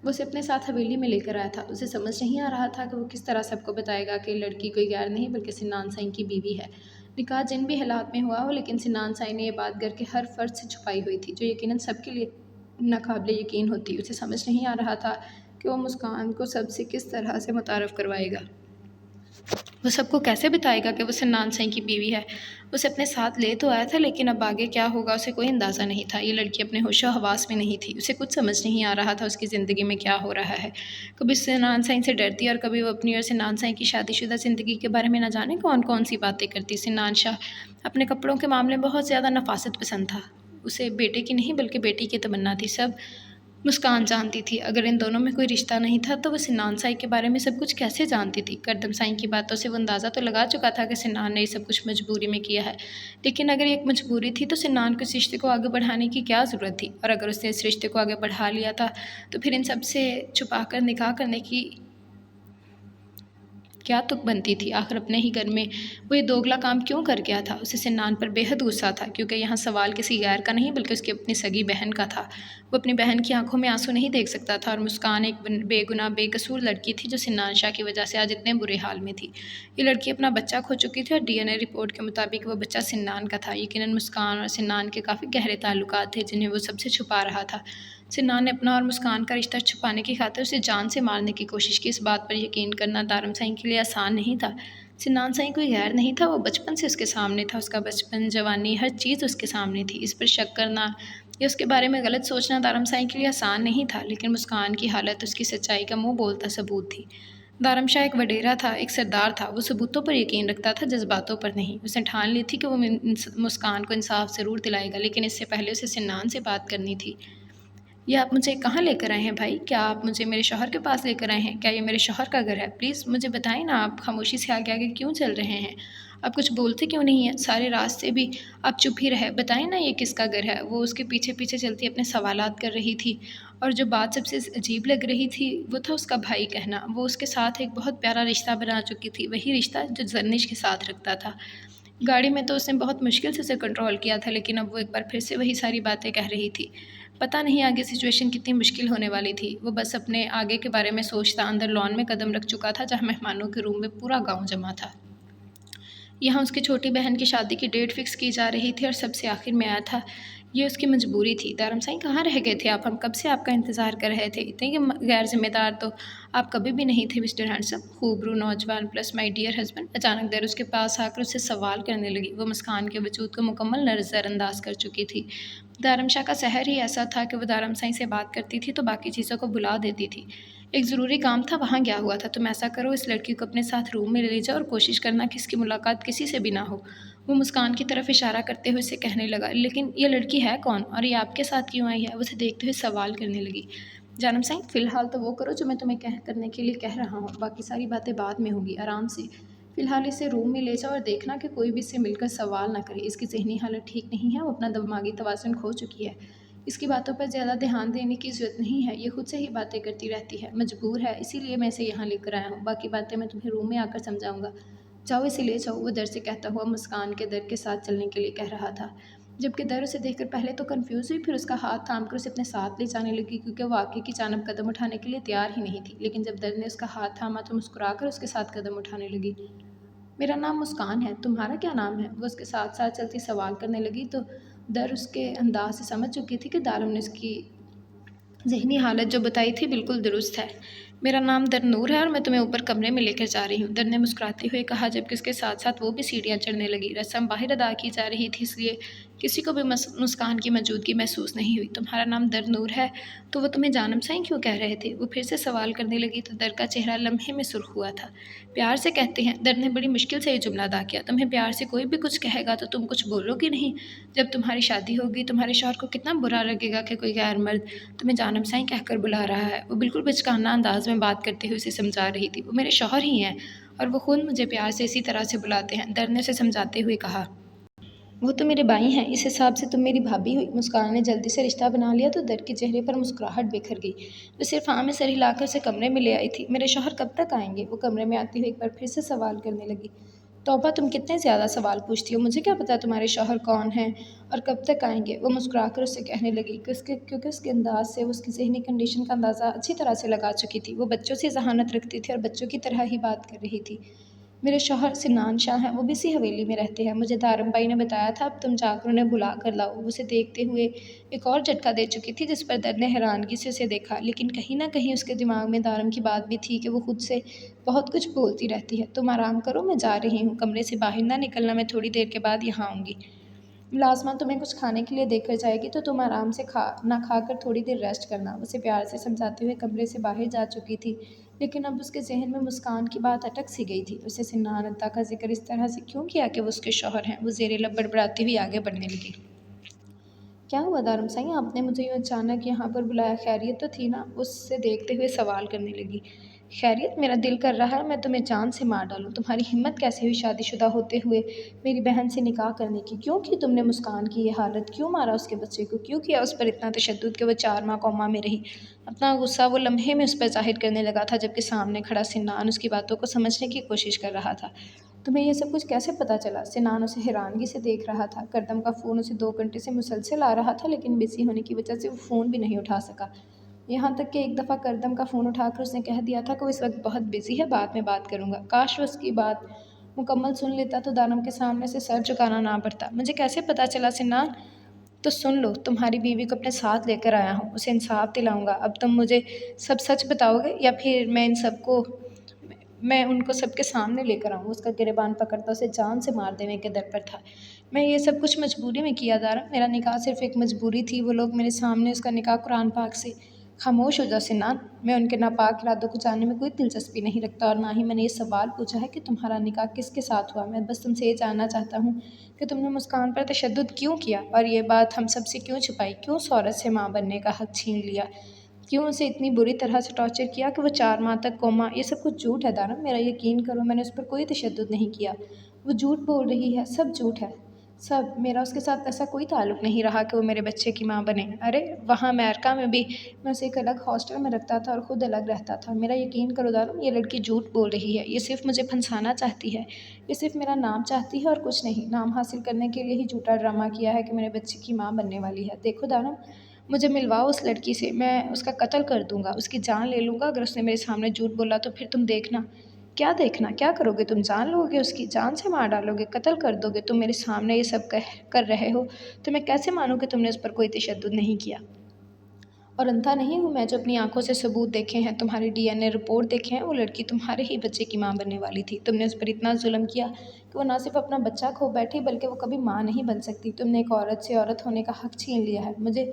वो उसे अपने साथ हवेली में लेकर आया था। उसे समझ नहीं आ रहा था कि वो किस तरह सबको बताएगा कि लड़की कोई गैर नहीं बल्कि सिनान साईं की बीवी है। निकाह जिन भी हालात में हुआ हो, लेकिन सिनान साईं ने ये बात घर के हर फर्द से छुपाई हुई थी, जो यकीनन सबके लिए नाकाबिले यकीन होती। उसे समझ नहीं आ रहा था कि वो मुस्कान को सबसे किस तरह से मुतारफ़ करवाएगा। वो सबको कैसे बताएगा कि वो सिनान साईं की बीवी है। उसे अपने साथ ले तो आया था, लेकिन अब आगे क्या होगा उसे कोई अंदाज़ा नहीं था। ये लड़की अपने होशो-हवास में नहीं थी, उसे कुछ समझ नहीं आ रहा था उसकी ज़िंदगी में क्या हो रहा है। कभी सिनान साईं से डरती और कभी वो अपनी और सिनान साईं की शादीशुदा ज़िंदगी के बारे में न जाने कौन-कौन सी बातें करती। सिनान शाह अपने कपड़ों के मामले में बहुत ज़्यादा नफ़ासत पसंद था। उसे बेटे की नहीं बल्कि बेटी की तमन्ना थी। सब मुस्कान जानती थी, अगर इन दोनों में कोई रिश्ता नहीं था तो वो सिनान साईं के बारे में सब कुछ कैसे जानती थी। करदम साईं की बातों से वो अंदाज़ा तो लगा चुका था कि सिनान ने ये सब कुछ मजबूरी में किया है, लेकिन अगर ये एक मजबूरी थी तो सिनान को इस रिश्ते को आगे बढ़ाने की क्या ज़रूरत थी, और अगर उसने इस रिश्ते को आगे बढ़ा लिया था तो फिर इन सब से छुपा कर निकाह करने की क्या तुक बनती थी। आखिर अपने ही घर में वो ये दोगला काम क्यों कर गया था। उसे सिनान पर बेहद गुस्सा था, क्योंकि यहाँ सवाल किसी गैर का नहीं बल्कि उसकी अपनी सगी बहन का था। वो अपनी बहन की आंखों में आंसू नहीं देख सकता था, और मुस्कान एक बेगुनाह बेकसूर लड़की थी जो सिनान शाह की वजह से आज इतने बुरे हाल में थी। ये लड़की अपना बच्चा खो चुकी थी और DNA रिपोर्ट के मुताबिक वो बच्चा सिनान का था। यकीनन मुस्कान और सिनान के काफ़ी गहरे ताल्लुकात थे जिन्हें वो सबसे छुपा रहा था। सिनान ने अपना और मुस्कान का रिश्ता छुपाने की खातिर उसे जान से मारने की कोशिश की। इस बात पर यकीन करना दारम साईं के लिए आसान नहीं था। सिनान साईं कोई गैर नहीं था, वो बचपन से उसके सामने था। उसका बचपन, जवानी, हर चीज़ उसके सामने थी। इस पर शक करना या उसके बारे में गलत सोचना दारम साईं के लिए आसान नहीं था, लेकिन मुस्कान की हालत उसकी सच्चाई का मुँह बोलता सबूत थी। दारम शाह एक वडेरा था, एक सरदार था। वो सबूतों पर यकीन रखता था, जज्बातों पर नहीं। उसने ठान ली थी कि वो मुस्कान को इंसाफ ज़रूर दिलाएगा, लेकिन इससे पहले उसे सिनान से बात करनी थी। ये आप मुझे कहाँ लेकर आए हैं भाई? क्या आप मुझे मेरे शौहर के पास लेकर आए हैं? क्या ये मेरे शौहर का घर है? प्लीज़ मुझे बताएँ ना, आप खामोशी से आगे-आगे क्यों चल रहे हैं? आप कुछ बोलते क्यों नहीं हैं? सारे रास्ते भी आप चुप ही रहे। बताएँ ना ये किसका घर है? वो उसके पीछे-पीछे चलती अपने सवालात कर रही थी, और जो बात सबसे अजीब लग रही थी वो था उसका भाई कहना। वो उसके साथ एक बहुत प्यारा रिश्ता बना चुकी थी, वही रिश्ता जो ज़रनिश के साथ रखता था। गाड़ी में तो उसने बहुत मुश्किल से उसे कंट्रोल किया था, लेकिन अब वो एक बार फिर से वही सारी बातें कह रही थी। पता नहीं आगे सिचुएशन कितनी मुश्किल होने वाली थी। वो बस अपने आगे के बारे में सोचता अंदर लॉन में कदम रख चुका था, जहाँ मेहमानों के रूम में पूरा गाँव जमा था। यहाँ उसकी छोटी बहन की शादी की डेट फिक्स की जा रही थी और सबसे आखिर में आया था یہ اس کی مجبوری تھی۔ دارم سائیں کہاں رہ گئے تھے آپ؟ ہم کب سے آپ کا انتظار کر رہے تھے۔ اتنے کہ غیر ذمہ دار تو آپ کبھی بھی نہیں تھے مسٹر ہینڈسم۔ خوبرو نوجوان پلس مائی ڈیئر ہسبینڈ اچانک در اس کے پاس آ کر اسے سوال کرنے لگی۔ وہ مسکان کے وجود کو مکمل نظر انداز کر چکی تھی۔ دارم شاہ کا سحر ہی ایسا تھا کہ وہ دارم سائیں سے بات کرتی تھی تو باقی چیزوں کو بھلا دیتی تھی۔ ایک ضروری کام تھا، وہاں گیا ہوا تھا۔ تم ایسا کرو، اس لڑکی کو اپنے ساتھ روم میں لے جاؤ اور کوشش کرنا کہ اس کی ملاقات کسی سے بھی نہ ہو۔ وہ مسکان کی طرف اشارہ کرتے ہوئے اسے کہنے لگا، لیکن یہ لڑکی ہے کون اور یہ آپ کے ساتھ کیوں آئی ہے؟ وہ اسے دیکھتے ہوئے سوال کرنے لگی۔ جانم سائیں فی الحال تو وہ کرو جو میں تمہیں کرنے کے لیے کہہ رہا ہوں، باقی ساری باتیں بعد میں ہوگی، آرام سے۔ فی الحال اسے روم میں لے جاؤ اور دیکھنا کہ کوئی بھی اس سے مل کر سوال نہ کرے۔ اس کی ذہنی حالت ٹھیک نہیں ہے، وہ اپنا دماغی توازن کھو چکی ہے۔ اس کی باتوں پر زیادہ دھیان دینے کی ضرورت نہیں ہے، یہ خود سے ہی باتیں کرتی رہتی ہے، مجبور ہے، اسی لیے میں اسے یہاں لے کر آیا ہوں۔ باقی باتیں میں تمہیں روم میں آ کر سمجھاؤں گا۔ جاؤ اسے لے جاؤ، وہ در سے کہتا ہوا مسکان کے در کے ساتھ چلنے کے لیے کہہ رہا تھا، جبکہ در اسے دیکھ کر پہلے تو کنفیوز ہوئی، پھر اس کا ہاتھ تھام کر اسے اپنے ساتھ لے جانے لگی، کیونکہ وہ آگے کی جانب قدم اٹھانے کے لیے تیار ہی نہیں تھی۔ لیکن جب در نے اس کا ہاتھ تھاما تو مسکرا کر اس کے ساتھ قدم اٹھانے لگی۔ میرا نام مسکان ہے، تمہارا کیا نام ہے؟ وہ اس کے ساتھ ساتھ چلتی سوال کرنے لگی تو در اس کے انداز سے سمجھ چکی تھی کہ دارم نے اس کی ذہنی حالت جو بتائی تھی بالکل درست ہے۔ میرا نام در نور ہے اور میں تمہیں اوپر کمرے میں لے کر جا رہی ہوں، در نے مسکراتے ہوئے کہا، جبکہ اس کے ساتھ ساتھ وہ بھی سیڑھیاں چڑھنے لگی۔ رسم باہر ادا کی جا رہی تھی، اس لیے کسی کو بھی مسکان کی موجودگی محسوس نہیں ہوئی۔ تمہارا نام در نور ہے تو وہ تمہیں جانم سائیں کیوں کہہ رہے تھے؟ وہ پھر سے سوال کرنے لگی تو در کا چہرہ لمحے میں سرخ ہوا تھا۔ پیار سے کہتے ہیں، در نے بڑی مشکل سے یہ جملہ ادا کیا۔ تمہیں پیار سے کوئی بھی کچھ کہے گا تو تم کچھ بولو گی نہیں؟ جب تمہاری شادی ہوگی تمہارے شوہر کو کتنا برا لگے گا کہ کوئی غیر مرد تمہیں جانم سائیں کہہ کر بلا رہا ہے۔ وہ بالکل بچکانہ انداز میں بات کرتے ہوئے اسے سمجھا رہی تھی۔ وہ میرے شوہر ہی ہیں اور وہ خود مجھے پیار سے اسی طرح سے بلاتے ہیں، در نے اسے سمجھاتے ہوئے کہا۔ وہ تو میرے بھائی ہیں، اس حساب سے تم میری بھابھی ہوئی۔ مسکان نے جلدی سے رشتہ بنا لیا تو در کے چہرے پر مسکراہٹ بکھر گئی۔ وہ صرف ہاں میں سر ہلا کر اسے کمرے میں لے آئی تھی۔ میرے شوہر کب تک آئیں گے؟ وہ کمرے میں آتی ہوئی ایک بار پھر سے سوال کرنے لگی۔ توبہ، تم کتنے زیادہ سوال پوچھتی ہو، مجھے کیا پتا تمہارے شوہر کون ہیں اور کب تک آئیں گے؟ وہ مسکرا کر اس سے کہنے لگی، کیونکہ اس کے انداز سے وہ اس کی ذہنی کنڈیشن کا اندازہ اچھی طرح سے لگا چکی تھی۔ وہ بچوں سے ذہانت رکھتی تھی اور بچوں کی طرح ہی بات کر رہی تھی۔ میرے شوہر سنان شاہ ہیں، وہ بھی اسی حویلی میں رہتے ہیں، مجھے دارم بھائی نے بتایا تھا، اب تم جا کر انہیں بلا کر لاؤ۔ وہ اسے دیکھتے ہوئے ایک اور جھٹکا دے چکی تھی، جس پر در نے حیرانگی سے اسے دیکھا، لیکن کہیں نہ کہیں اس کے دماغ میں دارم کی بات بھی تھی کہ وہ خود سے بہت کچھ بولتی رہتی ہے۔ تم آرام کرو، میں جا رہی ہوں، کمرے سے باہر نہ نکلنا، میں تھوڑی دیر کے بعد یہاں آؤں گی۔ ملازمہ تمہیں کچھ کھانے کے لیے دے کر جائے گی تو تم آرام سے نہ کھا کر تھوڑی دیر ریسٹ کرنا۔ اسے پیار سے سمجھاتے ہوئے کمرے سے باہر جا چکی تھی، لیکن اب اس کے ذہن میں مسکان کی بات اٹک سی گئی تھی۔ اسے سنان ادا کا ذکر اس طرح سے کیوں کیا کہ وہ اس کے شوہر ہیں؟ وہ زیر لب بڑبڑاتی ہوئی آگے بڑھنے لگی۔ کیا ہوا دارم سائیں، آپ نے مجھے یوں اچانک یہاں پر بلایا، خیریت تو تھی نا؟ اس سے دیکھتے ہوئے سوال کرنے لگی۔ خیریت؟ میرا دل کر رہا ہے میں تمہیں جان سے مار ڈالوں۔ تمہاری ہمت کیسے ہوئی شادی شدہ ہوتے ہوئے میری بہن سے نکاح کرنے کی؟ کیوں کی تم نے مسکان کی یہ حالت؟ کیوں مارا اس کے بچے کو؟ کیوں کیا اس پر اتنا تشدد کہ وہ 4 ماہ کوما میں رہی؟ اپنا غصہ وہ لمحے میں اس پر ظاہر کرنے لگا تھا، جبکہ سامنے کھڑا سنان اس کی باتوں کو سمجھنے کی کوشش کر رہا تھا۔ تمہیں یہ سب کچھ کیسے پتہ چلا؟ سنان اسے حیرانگی سے دیکھ رہا تھا۔ کردم کا فون اسے 2 گھنٹے سے مسلسل آ رہا تھا، لیکن بزی ہونے کی وجہ سے وہ فون بھی نہیں اٹھا سکا۔ یہاں تک کہ ایک دفعہ کردم کا فون اٹھا کر اس نے کہہ دیا تھا کہ وہ اس وقت بہت بزی ہے، بعد میں بات کروں گا۔ کاش وہ اس کی بات مکمل سن لیتا تو دارم کے سامنے سے سر جھکانا نہ پڑتا۔ مجھے کیسے پتہ چلا سنان؟ تو سن لو، تمہاری بیوی کو اپنے ساتھ لے کر آیا ہوں، اسے انصاف دلاؤں گا۔ اب تم مجھے سب سچ بتاؤ گے یا پھر میں ان کو سب کے سامنے لے کر آؤں؟ اس کا گریبان پکڑتا اسے جان سے مار دینے کے در پر تھا۔ میں یہ سب کچھ مجبوری میں کیا دارم، میرا نکاح صرف ایک مجبوری تھی۔ وہ لوگ میرے سامنے اس کا نکاح قرآن پاک سے۔ خاموش ہو جا سنان، میں ان کے ناپاک ارادوں کو جاننے میں کوئی دلچسپی نہیں رکھتا، اور نہ ہی میں نے یہ سوال پوچھا ہے کہ تمہارا نکاح کس کے ساتھ ہوا۔ میں بس تم سے یہ جاننا چاہتا ہوں کہ تم نے مسکان پر تشدد کیوں کیا اور یہ بات ہم سب سے کیوں چھپائی؟ کیوں اس عورت سے ماں بننے کا حق چھین لیا؟ کیوں اسے اتنی بری طرح سے ٹارچر کیا کہ وہ 4 ماہ تک کوما؟ یہ سب کچھ جھوٹ ہے دارم، میرا یقین کرو، میں نے اس پر کوئی تشدد نہیں کیا۔ وہ جھوٹ بول رہی ہے، سب جھوٹ ہے، سب۔ میرا اس کے ساتھ ایسا کوئی تعلق نہیں رہا کہ وہ میرے بچے کی ماں بنے۔ ارے وہاں امریکہ میں بھی میں اسے ایک الگ ہاسٹل میں رکھتا تھا اور خود الگ رہتا تھا۔ میرا یقین کرو دارم، یہ لڑکی جھوٹ بول رہی ہے، یہ صرف مجھے پھنسانا چاہتی ہے، یہ صرف میرا نام چاہتی ہے اور کچھ نہیں۔ نام حاصل کرنے کے لیے ہی جھوٹا ڈرامہ کیا ہے کہ میرے بچے کی ماں بننے والی ہے۔ دیکھو دارم، مجھے ملواؤ اس لڑکی سے، میں اس کا قتل کر دوں گا، اس کی جان لے لوں گا، اگر اس نے میرے سامنے جھوٹ بولا تو پھر تم دیکھنا क्या देखना, क्या करोगे तुम? जान लोगे उसकी? जान से मार डालोगे, कत्ल कर दोगे? तुम मेरे सामने ये सब कर रहे हो, तो मैं कैसे मानूँ कि तुमने उस पर कोई तशद्दुद नहीं किया? और अंधा नहीं हूँ मैं जो अपनी आंखों से सबूत देखे हैं, तुम्हारी डीएनए रिपोर्ट देखे हैं। वो लड़की तुम्हारे ही बच्चे की माँ बनने वाली थी। तुमने उस पर इतना जुल्म किया कि वो ना सिर्फ अपना बच्चा खो बैठी, बल्कि वो कभी माँ नहीं बन सकती। तुमने एक औरत से औरत होने का हक छीन लिया है। मुझे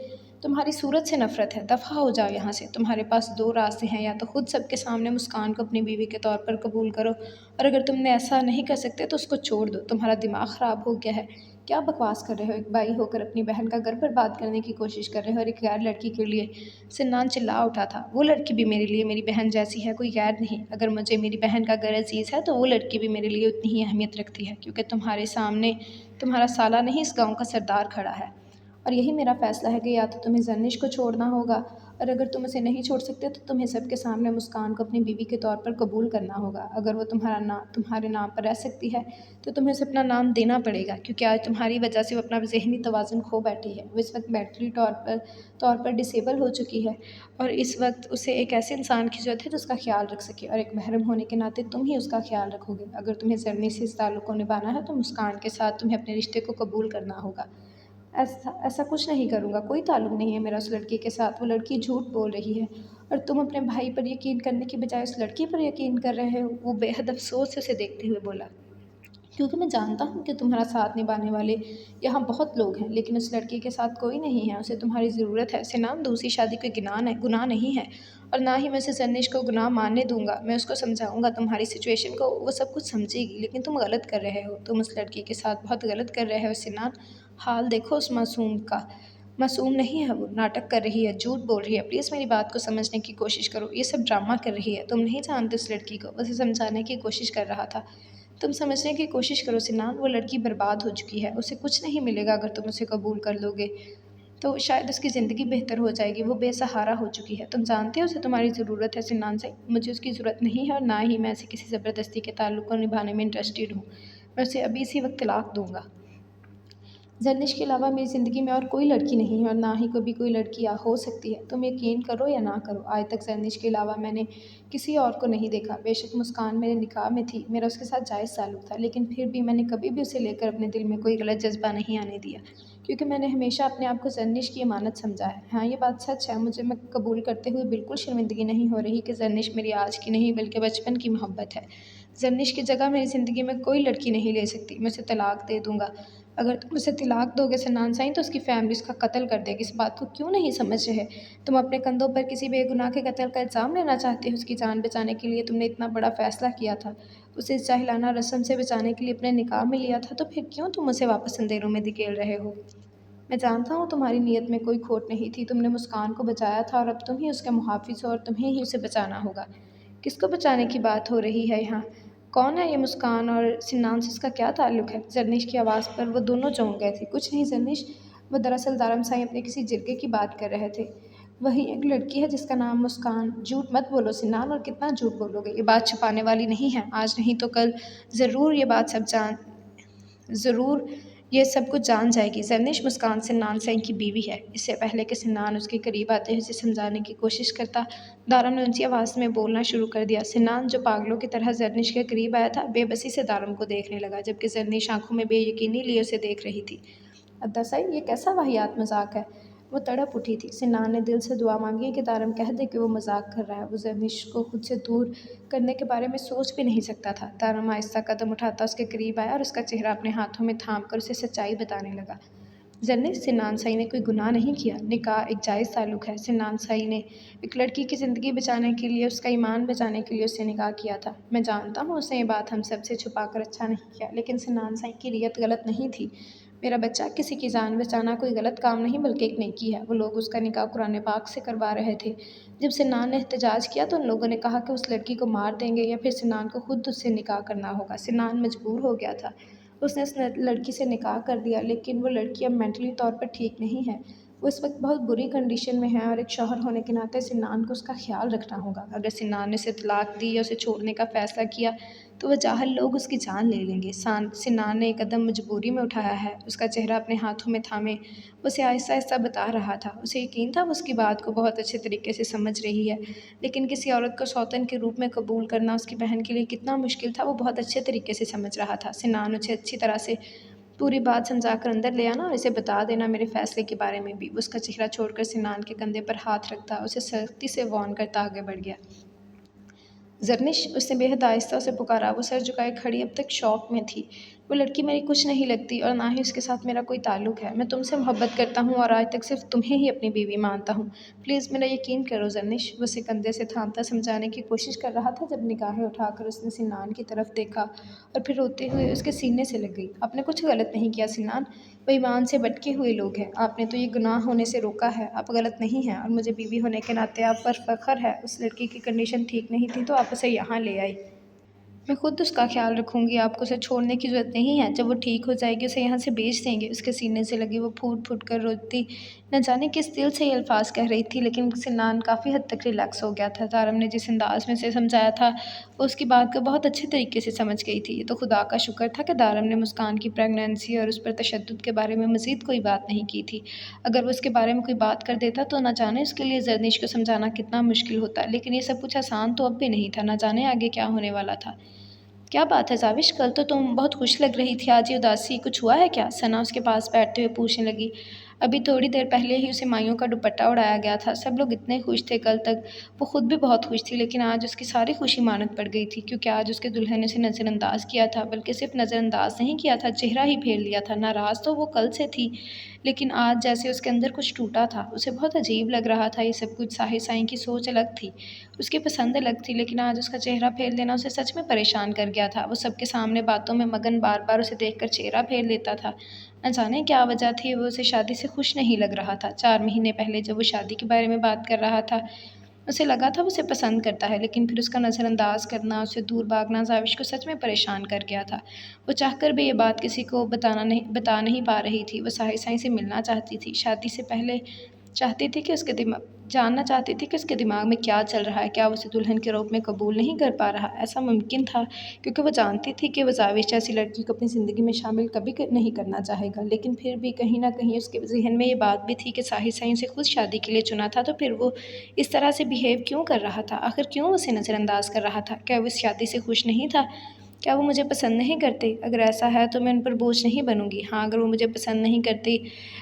तुम्हारी सूरत से नफरत है। दफ़ा हो जाओ यहाँ से। तुम्हारे पास दो रास्ते हैं, या तो खुद सबके सामने मुस्कान को अपनी बीवी के तौर पर कबूल करो, और अगर तुमने ऐसा नहीं कर सकते तो उसको छोड़ दो। तुम्हारा दिमाग ख़राब हो गया है। क्या बकवास कर रहे हो? एक भाई होकर अपनी बहन का घर बर्बाद करने की कोशिश कर रहे हो, और एक गैर लड़की के लिए? सिन्नान चिल्ला उठा था। वो लड़की भी मेरे लिए मेरी बहन जैसी है, कोई गैर नहीं। अगर मुझे मेरी बहन का घर अजीज़ है तो वो लड़की भी मेरे लिए उतनी ही अहमियत रखती है, क्योंकि तुम्हारे सामने तुम्हारा साला नहीं, इस गाँव का सरदार खड़ा है। और यही मेरा फ़ैसला है कि या तो तुम्हें जर्निश को छोड़ना होगा, और अगर तुम उसे नहीं छोड़ सकते तो तुम्हें सबके सामने मुस्कान को अपनी बीवी के तौर पर कबूल करना होगा। अगर वो तुम्हारे नाम पर रह सकती है तो तुम्हें उसे अपना नाम देना पड़ेगा, क्योंकि आज तुम्हारी वजह से वो अपना ज़हनी तवाज़ुन खो बैठी है। वो इस वक्त मेंटली तौर पर डिसेबल हो चुकी है, और इस वक्त उसे एक ऐसे इंसान की ज़रूरत है जो उसका ख्याल रख सके, और एक महरम होने के नाते तुम ही उसका ख्याल रखोगे। अगर तुम्हें जर्नी से इस ताल्लुक़ को निभाना है तो मुस्कान के साथ तुम्हें अपने रिश्ते को कबूल करना होगा। ऐसा ऐसा कुछ नहीं करूँगा, कोई ताल्लुक़ नहीं है मेरा उस लड़की के साथ। वो लड़की झूठ बोल रही है, और तुम अपने भाई पर यकीन करने की बजाय उस लड़की पर यकीन कर रहे हो। वो बेहद अफ़सोस से उसे देखते हुए बोला, क्योंकि मैं जानता हूँ कि तुम्हारा साथ निभाने वाले यहाँ बहुत लोग हैं, लेकिन उस लड़की के साथ कोई नहीं है। उसे तुम्हारी ज़रूरत है। सिनान, दूसरी शादी कोई गुनाह नहीं है, और ना ही मैं उसे जर्निश को गुनाह मानने दूंगा। मैं उसको समझाऊंगा तुम्हारी सिचुएशन को, वो सब कुछ समझेगी। लेकिन तुम गलत कर रहे हो, तुम उस लड़की के साथ बहुत गलत कर रहे हो सिनान। हाल देखो उस मासूम का। मासूम नहीं है, वो नाटक कर रही है, झूठ बोल रही है। प्लीज़ मेरी बात को समझने की कोशिश करो। ये सब ड्रामा कर रही है। तुम नहीं जानते उस लड़की को। उसे समझाने की कोशिश कर रहा था। तुम समझने की कोशिश करो सिनान, वो लड़की बर्बाद हो चुकी है। उसे कुछ नहीं मिलेगा अगर तुम उसे कबूल कर लोगे, तो शायद उसकी ज़िंदगी बेहतर हो जाएगी। वो बेसहारा हो चुकी है। तुम जानते हो उसे तुम्हारी ज़रूरत है सिनान से। मुझे उसकी ज़रूरत नहीं है, और ना ही मैं ऐसे किसी ज़बरदस्ती के ताल्लुक़ को निभाने में इंटरेस्टेड हूँ। मैं उसे अभी इसी वक्त तलाक दूँगा। जर्निश के अलावा मेरी ज़िंदगी में और कोई लड़की नहीं है, और ना ही कभी कोई लड़की हो सकती है। तुम यकीन करो या ना करो, आज तक जर्निश के अलावा मैंने किसी और को नहीं देखा। बेशक मुस्कान मेरे निकाह में थी, मेरा उसके साथ जायज़ ताल्लुक़ था, लेकिन फिर भी मैंने कभी भी उसे लेकर अपने दिल में कोई गलत जज्बा नहीं आने दिया, क्योंकि मैंने हमेशा अपने आप को जर्निश की अमानत समझा है। हाँ, ये बात सच है, मुझे मैं कबूल करते हुए बिल्कुल शर्मिंदगी नहीं हो रही कि जर्निश मेरी आज की नहीं बल्कि बचपन की मोहब्बत है। जर्निश की जगह मेरी ज़िंदगी में कोई लड़की नहीं ले सकती। मैं उसे तलाक दे दूँगा। अगर तुम उसे तलाक दोगे सनान साईं, तो उसकी फैमिली उसका कत्ल कर देगी। इस बात को क्यों नहीं समझ रहे? तुम अपने कंधों पर किसी बेगुनाह के कत्ल का इल्ज़ाम लेना चाहते हो। उसकी जान बचाने के लिए तुमने इतना बड़ा फ़ैसला किया था। उसे इस जाहिलाना रस्म से बचाने के लिए अपने निकाह में लिया था, तो फिर क्यों तुम उसे वापस अंधेरों में धकेल रहे हो? मैं जानता हूँ तुम्हारी नीयत में कोई खोट नहीं थी। तुमने मुस्कान को बचाया था, और अब तुम ही उसके मुहाफ़िज़ हो, और तुम्हें ही उसे बचाना होगा। किसको बचाने की बात हो रही है यहाँ? कौन है ये मुस्कान, और सिन्नान से इसका क्या ताल्लुक़ है? ज़रनिश की आवाज़ पर वो दोनों चौंक गए थे। कुछ नहीं ज़रनिश, वो दरअसल दारम साईं अपने किसी जिरगे की बात कर रहे थे। वही एक लड़की है जिसका नाम मुस्कान। झूठ मत बोलो सिन्नान, और कितना झूठ बोलोगे? ये बात छुपाने वाली नहीं है। आज नहीं तो कल ज़रूर ये बात सब ज़रूर ये सब कुछ जान जाएगी। ज़रनिश मुस्कान सिन्नान सईं की बीवी है। इससे पहले कि सिन्नान उसके करीब आते हुए उसे समझाने की कोशिश करता, दारम ने ऊँची आवाज़ में बोलना शुरू कर दिया। सिन्नान, जो पागलों की तरह ज़रनिश के करीब आया था, बेबसी से दारम को देखने लगा, जबकि ज़रनिश आँखों में बेयकीनी लिए उसे देख रही थी। अद्दा साईं, ये कैसा वाहियात मज़ाक है? वो तड़प उठी थी। सिन्नान ने दिल से दुआ मांगी कि दारम कह दे कि वो मज़ाक कर रहा है। वो ज़रनिश को खुद से दूर करने के बारे में सोच भी नहीं सकता था। दारम आहिस्ता कदम उठाता उसके करीब आया, और उसका चेहरा अपने हाथों में थाम कर उसे सच्चाई बताने लगा। ज़रनिश, सिन्नान साई ने कोई गुनाह नहीं किया। निकाह एक जायज़ ताल्लुक़ है। सिन्नान साई ने एक लड़की की ज़िंदगी बचाने के लिए, उसका ईमान बचाने के लिए उससे निकाह किया था। मैं जानता हूँ उसने ये बात हम सब से छुपा कर अच्छा नहीं किया, लेकिन सिन्नान साई की नीयत गलत नहीं थी। मेरा बच्चा, किसी की जान बचाना कोई गलत काम नहीं बल्कि एक नेकी है। वो लोग उसका निकाह कुरान पाक से करवा रहे थे। जब सिन्नान ने एहतजाज किया तो उन लोगों ने कहा कि उस लड़की को मार देंगे, या फिर सिन्नान को खुद उससे निकाह करना होगा। सिन्नान मजबूर हो गया था। उसने उस लड़की से निकाह कर दिया, लेकिन वो लड़की अब मेंटली तौर पर ठीक नहीं है। वो इस वक्त बहुत बुरी कंडीशन में है और एक शौहर होने के नाते सिनान को उसका ख्याल रखना होगा। अगर सिनान ने उसे तलाक दी या उसे छोड़ने का फ़ैसला किया तो वह जाहिल लोग उसकी जान ले लेंगे। सिनान ने एक कदम मजबूरी में उठाया है। उसका चेहरा अपने हाथों में थामे उसे आहिस्ता आहिस्ता बता रहा था। उसे यकीन था वो उसकी बात को बहुत अच्छे तरीके से समझ रही है, लेकिन किसी औरत को सौतन के रूप में कबूल करना उसकी बहन के लिए कितना मुश्किल था वो बहुत अच्छे तरीके से समझ रहा था। सिनान उसे अच्छी तरह से पूरी बात समझा कर अंदर ले आना और इसे बता देना मेरे फ़ैसले के बारे में भी। वो उसका चेहरा छोड़कर सिनान के कंधे पर हाथ रखता उसे सख्ती से वार्न करता आगे बढ़ गया। ज़रनिश, उसने बेहद आहिस्ता से पुकारा। वो सर झुकाए खड़ी अब तक शॉक में थी। वो लड़की मेरी कुछ नहीं लगती और ना ही उसके साथ मेरा कोई ताल्लुक है। मैं तुमसे मोहब्बत करता हूँ और आज तक सिर्फ तुम्हें ही अपनी बीवी मानता हूँ। प्लीज़ मेरा यकीन करो ज़रनिश। वो उसे कंधे से थामता समझाने की कोशिश कर रहा था जब निगाहें उठाकर उसने सिनान की तरफ देखा और फिर रोते हुए उसके सीने से लग गई। आपने कुछ गलत नहीं किया सिनान, वो ईमान से भटके हुए लोग हैं। आपने तो ये गुनाह होने से रोका है। आप गलत नहीं हैं और मुझे बीवी होने के नाते आप पर फ़ख्र है। उस लड़की की कंडीशन ठीक नहीं थी तो आप उसे यहाँ ले आई। मैं खुद उसका ख्याल रखूँगी, आपको उसे छोड़ने की ज़रूरत नहीं है। जब वो ठीक हो जाएगी उसे यहाँ से भेज देंगे। उसके सीने से लगी वो फूट-फूट कर रोती न जाने किस दिल से ये अल्फ़ाज़ कह रही थी, लेकिन सिनान काफ़ी हद तक रिलैक्स हो गया था। तारम ने जिस अंदाज़ में उसे समझाया था, वो उसकी बात को बहुत अच्छे तरीके से समझ गई थी। ये तो खुदा का शुक्र था कि दारम ने मुस्कान की प्रेगनेंसी और उस पर तशद्दुद के बारे में मज़ीद कोई बात नहीं की थी। अगर वो उसके बारे में कोई बात कर देता तो न जाने उसके लिए ज़रनिश को समझाना कितना मुश्किल होता। लेकिन ये सब कुछ आसान तो अब भी नहीं था, न जाने आगे क्या होने वाला था। क्या बात है ज़ाविश, कल तो तुम बहुत खुश लग रही थी, आज ये उदासी, कुछ हुआ है क्या? सना उसके पास बैठते हुए पूछने लगी। अभी थोड़ी देर पहले ही उसे माइयों का दुपट्टा उड़ाया गया था। सब लोग इतने खुश थे कल तक। वो खुद भी बहुत खुश थी, लेकिन आज उसकी सारी खुशी मानत पड़ गई थी, क्योंकि आज उसके दुल्हन ने उसे नज़रअंदाज किया था। बल्कि सिर्फ नज़रअंदाज नहीं किया था, चेहरा ही फेर लिया था। नाराज़ तो वो कल से थी, लेकिन आज जैसे उसके अंदर कुछ टूटा था। उसे बहुत अजीब लग रहा था ये सब कुछ। साहिर साईं की सोच अलग थी, उसकी पसंद अलग थी, लेकिन आज उसका चेहरा फेर लेना उसे सच में परेशान कर गया था। वो सबके सामने बातों में मगन बार बार उसे देखकर चेहरा फेर लेता था। न जाने क्या वजह थी, वो उसे शादी से खुश नहीं लग रहा था। 4 महीने पहले जब वो शादी के बारे में बात कर रहा था, उसे लगा था वो उसे पसंद करता है, लेकिन फिर उसका नज़रअंदाज करना, उससे दूर भागना ज़ाविश को सच में परेशान कर गया था। वो चाहकर भी ये बात किसी को बता नहीं पा रही थी। वो साहिर साईं से मिलना चाहती थी। शादी से पहले चाहती थी कि उसके दिमाग जानना चाहती थी कि उसके दिमाग में क्या चल रहा है। क्या वो उसे दुल्हन के रूप में कबूल नहीं कर पा रहा? ऐसा मुमकिन था, क्योंकि वो जानती थी कि वो ज़ाविश जैसी लड़की को अपनी ज़िंदगी में शामिल कभी नहीं करना चाहेगा। लेकिन फिर भी कहीं न कहीं उसके ज़हन में ये बात भी थी कि साहिर साईं उसे खुद शादी के लिए चुना था, तो फिर वो इस तरह से बिहेव क्यों कर रहा था? आखिर क्यों उसे नज़रअंदाज कर रहा था? क्या वो इस शादी से खुश नहीं था? क्या वो मुझे पसंद नहीं करते? अगर ऐसा है तो मैं उन पर बोझ नहीं बनूँगी। हाँ, अगर वो मुझे पसंद नहीं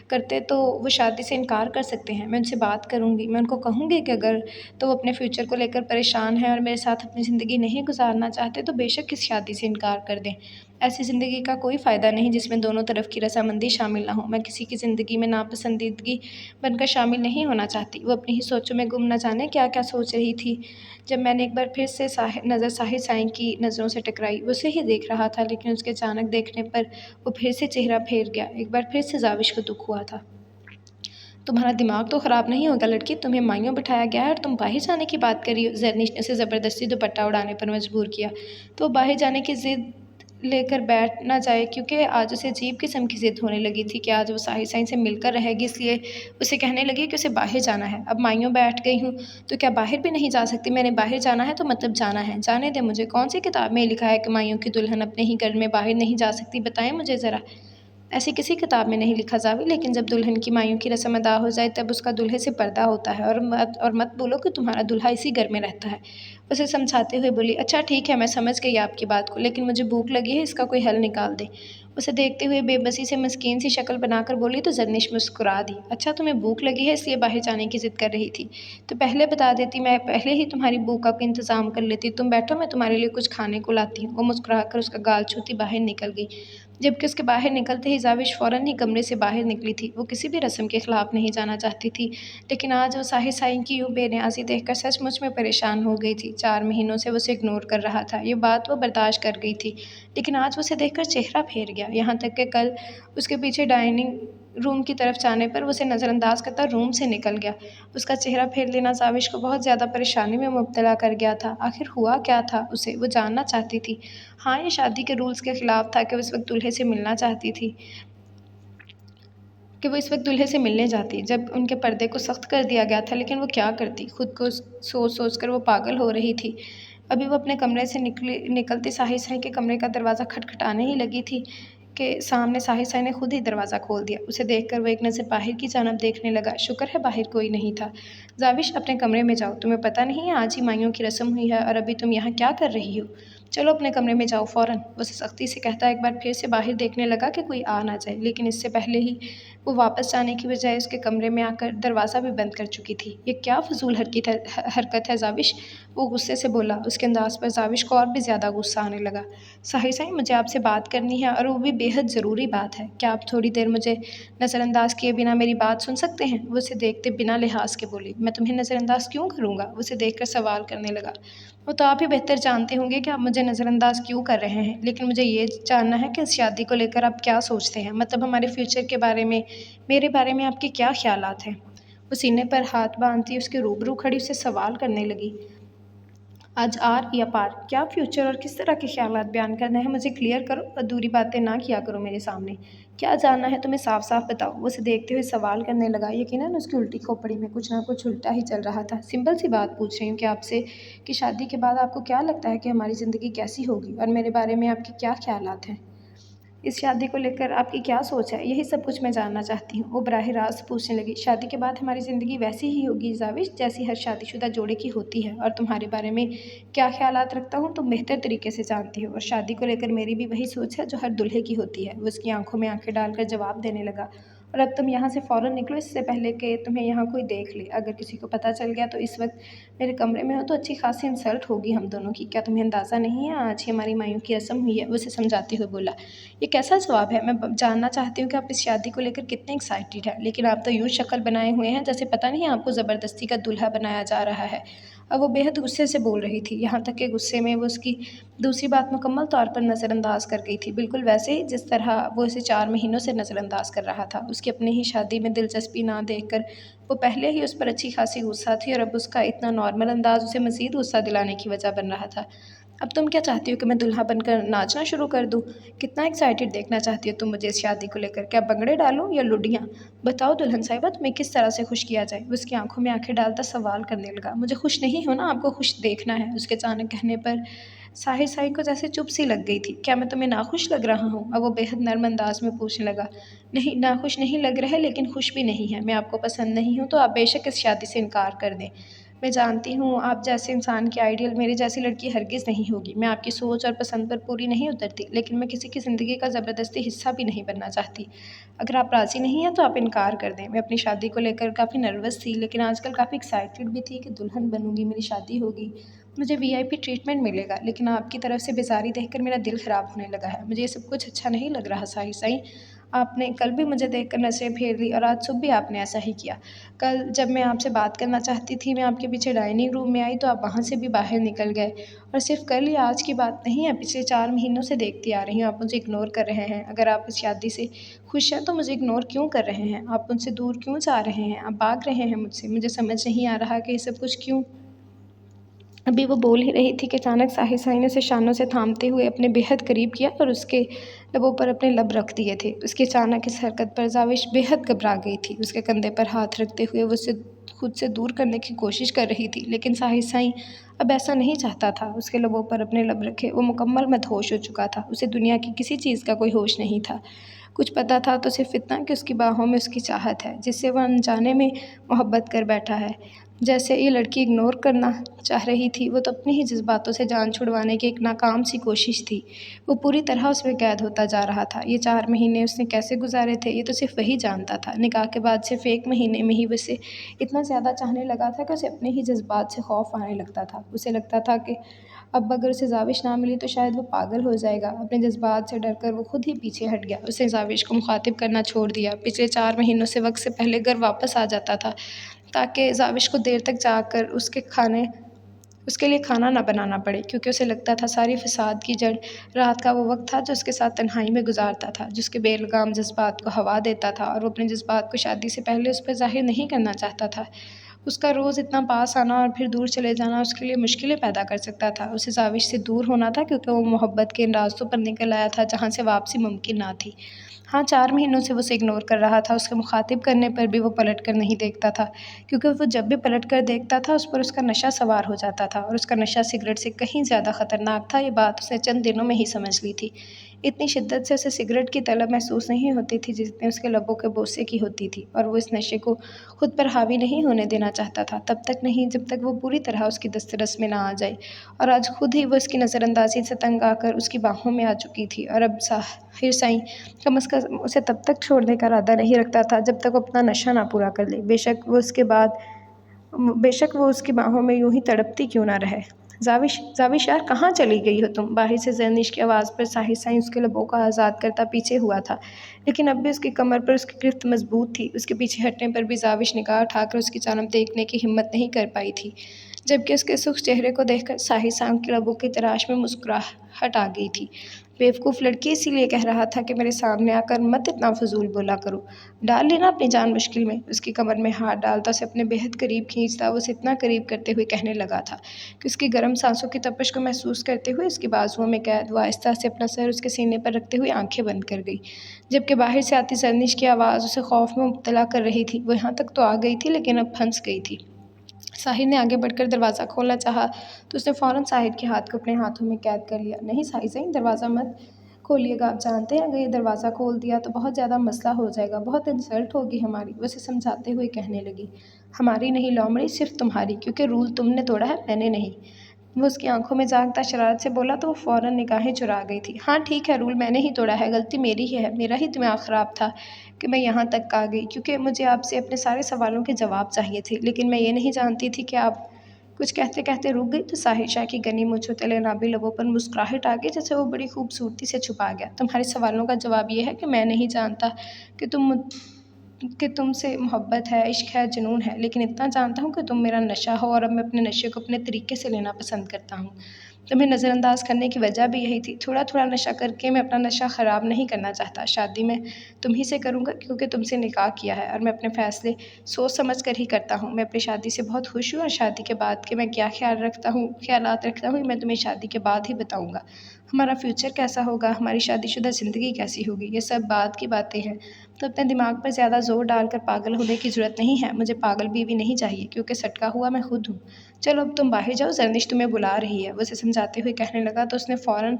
करते तो वो शादी से इनकार कर सकते हैं। मैं उनसे बात करूँगी। मैं उनको कहूँगी कि अगर तो वो अपने फ्यूचर को लेकर परेशान हैं और मेरे साथ अपनी ज़िंदगी नहीं गुज़ारना चाहते तो बेशक इस शादी से इनकार कर दें। ऐसी ज़िंदगी का कोई फ़ायदा नहीं जिसमें दोनों तरफ की रज़ामंदी शामिल ना हो। मैं किसी की ज़िंदगी में नापसंदीदगी बनकर शामिल नहीं होना चाहती। वो अपनी ही सोचों में गुम न जाने क्या-क्या सोच रही थी। जब मैंने एक बार फिर से नज़र साहिर साईं की नज़रों से टकराई, वो उसे ही देख रहा था, लेकिन उसके अचानक देखने पर वो फिर से चेहरा फेर गया। एक बार फिर से ज़ाविश को दुःख हुआ था। तुम्हारा दिमाग तो ख़राब नहीं होगा लड़की, तुम्हें माइयों बिठाया गया है और तुम बाहर जाने की बात कर रही हो। ज़रनिश ने उसे ज़बरदस्ती दुपट्टा उड़ाने पर मजबूर किया। तो वो बाहर जाने की ज़िद लेकर बैठ ना जाए, क्योंकि आज उसे अजीब किस्म की ज़िद होने लगी थी कि आज वो साहिर साईं से मिलकर रहेगी, इसलिए उसे कहने लगी कि उसे बाहर जाना है। अब माइयों बैठ गई हूँ तो क्या बाहर भी नहीं जा सकती? मैंने बाहर जाना है तो मतलब जाना है। जाने दे मुझे। कौन सी किताब में लिखा है कि माइयों की दुल्हन अपने ही घर में बाहर नहीं जा सकती? बताएं मुझे ज़रा। ऐसी किसी किताब में नहीं लिखा ज़ावी, लेकिन जब दुल्हन की माइयों की रस्म अदा हो जाए तब उसका दूल्हे से पर्दा होता है। और मत बोलो कि तुम्हारा दूल्हा इसी घर में रहता है। उसे समझाते हुए बोली, अच्छा ठीक है, मैं समझ गई आपकी बात को, लेकिन मुझे भूख लगी है, इसका कोई हल निकाल दे। उसे देखते हुए बेबसी से मस्कीन सी शक्ल बनाकर बोली तो ज़रनिश मुस्कुरा दी। अच्छा, तुम्हें भूख लगी है इसलिए बाहर जाने की ज़िद कर रही थी? तो पहले बता देती, मैं पहले ही तुम्हारी भूख का इंतज़ाम कर लेती। तुम बैठो, मैं तुम्हारे लिए कुछ खाने को लाती हूँ। वो मुस्कुरा कर उसका गाल छूती बाहर निकल गई। जबकि उसके बाहर निकलते ही ज़ाविश फ़ौरन ही कमरे से बाहर निकली थी। वो किसी भी रस्म के ख़िलाफ़ नहीं जाना चाहती थी, लेकिन आज वो साहिर साईं की यूँ बेनियाज़ी देखकर सचमुच में परेशान हो गई थी। 4 महीनों से वो उसे इग्नोर कर रहा था, ये बात वो बर्दाश्त कर गई थी, लेकिन आज वो उसे देखकर चेहरा फेर गया। यहाँ तक कि कल उसके पीछे डाइनिंग रूम की तरफ जाने पर वो उसे नज़रअंदाज करता रूम से निकल गया। उसका चेहरा फेर लेना ज़ाविश को बहुत ज़्यादा परेशानी में मुब्तला कर गया था। आखिर हुआ क्या था उसे? वो जानना चाहती थी। हाँ, ये शादी के रूल्स के ख़िलाफ़ था कि वो इस वक्त दूल्हे से मिलना चाहती थी, کہ وہ اس وقت دولہے سے ملنے جاتی جب ان کے پردے کو سخت کر دیا گیا تھا، لیکن وہ کیا کرتی، خود کو سوچ سوچ کر وہ پاگل ہو رہی تھی۔ ابھی وہ اپنے کمرے سے نکلتی ساحر سائی کے کمرے کا دروازہ کھٹکھٹانے ہی لگی تھی کہ سامنے ساحر سائی نے خود ہی دروازہ کھول دیا۔ اسے دیکھ کر وہ ایک نظر باہر کی جانب دیکھنے لگا۔ شکر ہے باہر کوئی نہیں تھا۔ زاوش، اپنے کمرے میں جاؤ، تمہیں پتہ نہیں ہے آج ہی مائیوں کی رسم ہوئی ہے اور ابھی تم یہاں کیا کر رہی ہو؟ چلو اپنے کمرے میں جاؤ فوراً۔ وہ اسے سختی سے کہتا ایک بار پھر سے باہر دیکھنے لگا کہ کوئی آ نہ جائے، لیکن اس سے پہلے ہی وہ واپس جانے کی بجائے اس کے کمرے میں آ کر دروازہ بھی بند کر چکی تھی۔ یہ کیا فضول حرکت ہے زاوش، وہ غصے سے بولا۔ اس کے انداز پر زاوش کو اور بھی زیادہ غصہ آنے لگا۔ ساحر سائی، مجھے آپ سے بات کرنی ہے اور وہ بھی بے حد ضروری بات ہے۔ کیا آپ تھوڑی دیر مجھے نظر انداز کیے بنا میری بات سن سکتے ہیں؟ وہ اسے دیکھتے بنا لحاظ کے بولی۔ میں تمہیں نظر انداز کیوں کروں گا؟ وہ اسے دیکھ کر سوال کرنے لگا۔ وہ تو آپ ہی بہتر جانتے ہوں گے کہ آپ مجھے نظر انداز کیوں کر رہے ہیں، لیکن مجھے یہ جاننا ہے کہ اس شادی کو لے کر آپ کیا سوچتے ہیں، مطلب ہمارے فیوچر کے بارے میں، میرے بارے میں آپ کے کیا خیالات ہیں؟ وہ سینے پر ہاتھ باندھتی اس کے روبرو کھڑی اسے سوال کرنے لگی۔ آج آر یا پار، کیا فیوچر اور کس طرح کے خیالات بیان کرنے ہیں مجھے کلیئر کرو، ادھوری باتیں نہ کیا کرو میرے سامنے۔ کیا جاننا ہے تمہیں صاف صاف بتاؤ، وہ اسے دیکھتے ہوئے سوال کرنے لگا۔ یقیناً اس کی الٹی کھوپڑی میں کچھ نہ کچھ الٹا ہی چل رہا تھا۔ سمپل سی بات پوچھ رہی ہوں کہ آپ سے کہ شادی کے بعد آپ کو کیا لگتا ہے کہ ہماری زندگی کیسی ہوگی اور میرے بارے میں آپ کے کیا خیالات ہیں؟ اس شادی کو لے کر آپ کی کیا سوچ ہے، یہی سب کچھ میں جاننا چاہتی ہوں، وہ براہ راست پوچھنے لگی۔ شادی کے بعد ہماری زندگی ویسی ہی ہوگی زاوش جیسی ہر شادی شدہ جوڑے کی ہوتی ہے، اور تمہارے بارے میں کیا خیالات رکھتا ہوں تم بہتر طریقے سے جانتی ہو، اور شادی کو لے کر میری بھی وہی سوچ ہے جو ہر دلہے کی ہوتی ہے۔ وہ اس کی آنکھوں میں آنکھیں ڈال کر جواب دینے لگا۔ اور اب تم یہاں سے فوراً نکلو اس سے پہلے کہ تمہیں یہاں کوئی دیکھ لے، اگر کسی کو پتہ چل گیا تو اس وقت میرے کمرے میں ہو تو اچھی خاصی انسلٹ ہوگی ہم دونوں کی۔ کیا تمہیں اندازہ نہیں ہے آج ہی ہماری مائیوں کی رسم ہوئی ہے؟ وہ اسے سمجھاتے ہوئے بولا۔ یہ کیسا جواب ہے؟ میں جاننا چاہتی ہوں کہ آپ اس شادی کو لے کر کتنے ایکسائٹیڈ ہیں، لیکن آپ تو یوں شکل بنائے ہوئے ہیں جیسے پتہ نہیں آپ کو زبردستی کا دلہا بنایا جا رہا ہے۔ اب وہ بے حد غصے سے بول رہی تھی، یہاں تک کہ غصے میں وہ اس کی دوسری بات مکمل طور پر نظر انداز کر گئی تھی، بالکل ویسے ہی جس طرح وہ اسے 4 مہینوں سے نظر انداز کر رہا تھا۔ اس کی اپنی ہی شادی میں دلچسپی نہ دیکھ کر وہ پہلے ہی اس پر اچھی خاصی غصہ تھی، اور اب اس کا اتنا نارمل انداز اسے مزید غصہ دلانے کی وجہ بن رہا تھا۔ اب تم کیا چاہتی ہو کہ میں دلہا بن کر ناچنا شروع کر دوں؟ کتنا ایکسائٹیڈ دیکھنا چاہتی ہو تم مجھے اس شادی کو لے کر؟ کیا بنگڑے ڈالوں یا لڈیاں؟ بتاؤ دلہن صاحبہ، تمہیں کس طرح سے خوش کیا جائے؟ وہ اس کی آنکھوں میں آنکھیں ڈالتا سوال کرنے لگا۔ مجھے خوش نہیں ہونا، آپ کو خوش دیکھنا ہے۔ اس کے اچانک کہنے پر ساحر سائی کو جیسے چپ سی لگ گئی تھی۔ کیا میں تمہیں ناخوش لگ رہا ہوں؟ اب وہ بے حد نرم انداز میں پوچھنے لگا۔ نہیں، ناخوش نہیں لگ رہے، لیکن خوش بھی نہیں ہے۔ میں آپ کو پسند نہیں ہوں تو آپ بے شک اس شادی سے انکار کر دیں۔ میں جانتی ہوں آپ جیسے انسان کی آئیڈیل میری جیسی لڑکی ہرگز نہیں ہوگی۔ میں آپ کی سوچ اور پسند پر پوری نہیں اترتی، لیکن میں کسی کی زندگی کا زبردستی حصہ بھی نہیں بننا چاہتی۔ اگر آپ راضی نہیں ہیں تو آپ انکار کر دیں۔ میں اپنی شادی کو لے کر کافی نروس تھی، لیکن آج کل کافی ایکسائٹیڈ بھی تھی کہ دلہن بنوں گی، میری شادی ہوگی، مجھے VIP ٹریٹمنٹ ملے گا، لیکن آپ کی طرف سے بیزاری دیکھ کر میرا دل خراب ہونے لگا ہے۔ مجھے یہ سب کچھ اچھا نہیں لگ رہا ساحر سائی۔ آپ نے کل بھی مجھے دیکھ کر نظریں پھیر لی اور آج صبح بھی آپ نے ایسا ہی کیا۔ کل جب میں آپ سے بات کرنا چاہتی تھی، میں آپ کے پیچھے ڈائننگ روم میں آئی تو آپ وہاں سے بھی باہر نکل گئے، اور صرف کل یا آج کی بات نہیں ہے، پچھلے 4 مہینوں سے دیکھتی آ رہی ہوں آپ مجھے اگنور کر رہے ہیں۔ اگر آپ اس شادی سے خوش ہیں تو مجھے اگنور کیوں کر رہے ہیں؟ آپ مجھ سے دور کیوں جا رہے ہیں؟ آپ بھاگ رہے ہیں مجھ سے؟ مجھے سمجھ نہیں آ رہا کہ یہ سب کچھ کیوں؟ ابھی وہ بول ہی رہی تھی کہ اچانک ساحر سائی نے اسے شانوں سے تھامتے ہوئے اپنے بے حد قریب کیا اور اس کے لبوں پر اپنے لب رکھ دیے تھے۔ اس کی اچانک اس حرکت پر زاوش بے حد گھبرا گئی تھی۔ اس کے کندھے پر ہاتھ رکھتے ہوئے وہ اسے خود سے دور کرنے کی کوشش کر رہی تھی، لیکن ساحر سائی اب ایسا نہیں چاہتا تھا۔ اس کے لبوں پر اپنے لب رکھے وہ مکمل مدہوش ہو چکا تھا۔ اسے دنیا کی کسی چیز کا کوئی ہوش نہیں تھا۔ کچھ پتہ تھا تو صرف اتنا کہ اس کی باہوں میں اس کی چاہت ہے، جس سے وہ انجانے میں محبت کر بیٹھا ہے۔ جیسے یہ لڑکی اگنور کرنا چاہ رہی تھی، وہ تو اپنی ہی جذباتوں سے جان چھڑوانے کی ایک ناکام سی کوشش تھی۔ وہ پوری طرح اس میں قید ہوتا جا رہا تھا۔ یہ 4 مہینے اس نے کیسے گزارے تھے یہ تو صرف وہی جانتا تھا۔ نکاح کے بعد صرف 1 مہینے میں ہی وہ اسے اتنا زیادہ چاہنے لگا تھا کہ اسے اپنے ہی جذبات سے خوف آنے لگتا تھا۔ اسے لگتا تھا کہ اب اگر اسے زاوش نہ ملی تو شاید وہ پاگل ہو جائے گا۔ اپنے جذبات سے ڈر کر وہ خود ہی پیچھے ہٹ گیا۔ اس نے زاوش کو مخاطب کرنا چھوڑ دیا۔ پچھلے 4 مہینوں سے وقت سے پہلے گھر واپس آ جاتا تھا تاکہ زاوش کو دیر تک جاگ کر اس کے لیے کھانا نہ بنانا پڑے، کیونکہ اسے لگتا تھا ساری فساد کی جڑ رات کا وہ وقت تھا جو اس کے ساتھ تنہائی میں گزارتا تھا، جو اس کے بے لگام جذبات کو ہوا دیتا تھا، اور وہ اپنے جذبات کو شادی سے پہلے اس پر ظاہر نہیں کرنا چاہتا تھا۔ اس کا روز اتنا پاس آنا اور پھر دور چلے جانا اس کے لیے مشکلیں پیدا کر سکتا تھا۔ اسے زاوش سے دور ہونا تھا کیونکہ وہ محبت کے ان راستوں پر نکل آیا تھا جہاں سے واپسی ممکن نہ تھی۔ हाँ, 4 महीनों से वो उसे इग्नोर कर रहा था। उसके मुखातिब करने पर भी वो पलट कर नहीं देखता था, क्योंकि वो जब भी पलट कर देखता था, उस पर उसका नशा सवार हो जाता था और उसका नशा सिगरेट से कहीं ज़्यादा ख़तरनाक था। ये बात उसने चंद दिनों में ही समझ ली थी। इतनी शिद्दत से उसे सिगरेट की तलब महसूस नहीं होती थी, जितनी उसके लबों के बोसे की होती थी, और वो इस नशे को खुद पर हावी नहीं होने देना चाहता था, तब तक नहीं जब तक वो पूरी तरह उसकी दस्तरस में ना आ जाए। और आज खुद ही वो इसकी नज़रअंदाज़ी से तंग आकर उसकी बाहों में आ चुकी थी, और अब ज़ाहिर साईं कम अज़ कम उसे तब तक छोड़ने का इरादा नहीं रखता था जब तक वो अपना नशा ना पूरा कर ले, बेशक वो उसकी बाहों में यूं ही तड़पती क्यों ना रहे। ज़ाविश यार, कहाँ चली गई हो तुम? बाहर से ज़रनिश की आवाज़ पर साहिर साईं उसके लबों को आज़ाद करता पीछे हुआ था, लेकिन अब भी उसकी कमर पर उसकी गिरफ्त मजबूत थी। उसके पीछे हटने पर भी ज़ाविश निगाह उठाकर उसकी जानब देखने की हिम्मत नहीं कर पाई थी, जबकि उसके सुख चेहरे को देखकर साहिर साईं के लबों की तराश में मुस्कुराहट आ गई थी। बेवकूफ़ लड़की, इसीलिए कह रहा था कि मेरे सामने आकर मत इतना फ़िज़ूल बोला करो। डाल लेना अपनी जान मुश्किल में। उसकी कमर में हाथ डालता, उसे अपने बेहद करीब खींचता, वो उसे इतना करीब करते हुए कहने लगा था कि उसकी गर्म सांसों की तपिश को महसूस करते हुए उसकी बाजुओं में कैद वो आहिस्ता से अपना सर उसके सीने पर रखते हुए आंखें बंद कर गई। जबकि बाहर से आती ज़रनिश की आवाज़ उसे खौफ में मुब्तला कर रही थी। वो यहाँ तक तो आ गई थी, लेकिन अब फंस गई थी। साहिर ने आगे बढ़कर दरवाज़ा खोलना चाहा, तो उसने फ़ौरन साहिर के हाथ को अपने हाथों में कैद कर लिया। नहीं साहिर साईं, दरवाज़ा मत खोलिएगा। आप जानते हैं, अगर ये दरवाज़ा खोल दिया तो बहुत ज़्यादा मसला हो जाएगा, बहुत इंसल्ट होगी हमारी। वो उसे समझाते हुए कहने लगी। हमारी नहीं लोमड़ी, सिर्फ तुम्हारी, क्योंकि रूल तुमने तोड़ा है, मैंने नहीं। वो उसकी आंखों में झांकता शरारत से बोला, तो वो फ़ौरन निगाहें चुरा गई थी। हाँ ठीक है, रूल मैंने ही तोड़ा है, गलती मेरी ही है। मेरा ही दिमाग ख़राब था कि मैं यहाँ तक आ गई, क्योंकि मुझे आपसे अपने सारे सवालों के जवाब चाहिए थे, लेकिन मैं ये नहीं जानती थी कि आप कुछ कहते कहते रुक गई। तो साहिर शाह की गनी मूँछों तले नाभी लबों पर मुस्कुराहट आ गई, जैसे वो बड़ी खूबसूरती से छुपा गया। तुम्हारे सवालों का जवाब ये है कि मैं नहीं जानता कि तुमसे मोहब्बत है, इश्क है, जुनून है, लेकिन इतना जानता हूँ कि तुम मेरा नशा हो, और अब मैं अपने नशे को अपने तरीके से लेना पसंद करता हूँ। तुम्हें नज़रअंदाज करने की वजह भी यही थी। थोड़ा थोड़ा नशा करके मैं अपना नशा ख़राब नहीं करना चाहता। शादी मैं तुम ही से करूँगा, क्योंकि तुमसे निकाह किया है, और मैं अपने फ़ैसले सोच समझ कर ही करता हूँ। मैं अपनी शादी से बहुत खुश हूँ, और शादी के बाद के मैं क्या ख़्यालात रखता हूँ, मैं तुम्हें शादी के बाद ही बताऊँगा। हमारा फ्यूचर कैसा होगा, हमारी शादीशुदा ज़िंदगी कैसी होगी, ये सब बाद की बातें हैं। तो अपने दिमाग पर ज़्यादा ज़ोर डालकर पागल होने की ज़रूरत नहीं है। मुझे पागल बीवी नहीं चाहिए, क्योंकि सटका हुआ मैं खुद हूँ। चलो अब तुम बाहर जाओ, ज़रनिश तुम्हें बुला रही है। वो उसे समझाते हुए कहने लगा, तो उसने फ़ौरन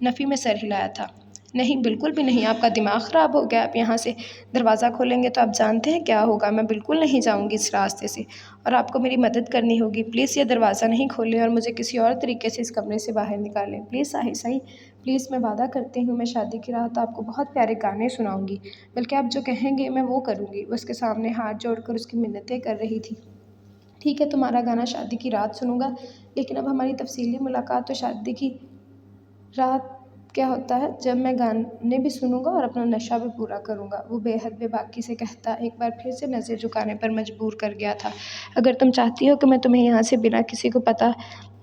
नफ़ी में सर हिलाया था। नहीं, बिल्कुल भी नहीं, आपका दिमाग ख़राब हो गया। आप यहाँ से दरवाज़ा खोलेंगे तो आप जानते हैं क्या होगा। मैं बिल्कुल नहीं जाऊँगी इस रास्ते से, और आपको मेरी मदद करनी होगी। प्लीज़ ये दरवाज़ा नहीं खोलें और मुझे किसी और तरीके से इस कमरे से बाहर निकालें। प्लीज़ साहिर साईं, प्लीज़ मैं वादा करती हूँ, मैं शादी की रात आपको बहुत प्यारे गाने सुनाऊँगी, बल्कि आप जो कहेंगे मैं वो करूँगी। वो उसके सामने हाथ जोड़कर उसकी मिन्नतें कर रही थी। ठीक है, तुम्हारा गाना शादी की रात सुनूँगा, लेकिन अब हमारी तफ़सीली मुलाकात तो शादी की रात क्या होता है, जब मैं गाने भी सुनूँगा और अपना नशा भी पूरा करूँगा। वो बेहद बेबाकी से कहता एक बार फिर से नज़र झुकाने पर मजबूर कर गया था। अगर तुम चाहती हो कि मैं तुम्हें यहाँ से बिना किसी को पता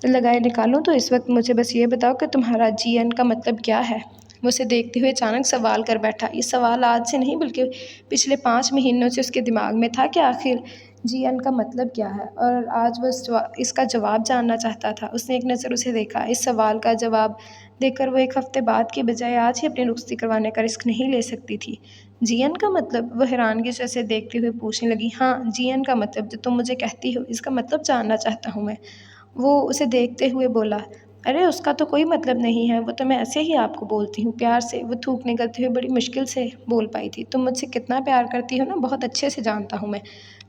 लगाए निकालूँ, तो इस वक्त मुझे बस ये बताओ कि तुम्हारा जीएन का मतलब क्या है? वो उसे देखते हुए अचानक सवाल कर बैठा। ये सवाल आज से नहीं, बल्कि पिछले 5 महीनों से उसके दिमाग में था कि आखिर जीएन का मतलब क्या है, और आज वो इसका जवाब जानना चाहता था। उसने एक नज़र उसे देखा। इस सवाल का जवाब देकर वो 1 हफ़्ते बाद की बजाय आज ही अपनी रुखसती करवाने का रिस्क नहीं ले सकती थी। जीएन का मतलब? वो हैरानगी से उसे देखते हुए पूछने लगी। हाँ, जीएन का मतलब, जो तुम मुझे कहती हो, इसका मतलब जानना चाहता हूँ मैं। वो उसे देखते हुए बोला। अरे उसका तो कोई मतलब नहीं है, वो तो मैं ऐसे ही आपको बोलती हूँ, प्यार से। वो थूक निकलते हुए बड़ी मुश्किल से बोल पाई थी। तुम मुझसे कितना प्यार करती हो ना, बहुत अच्छे से जानता हूँ मैं।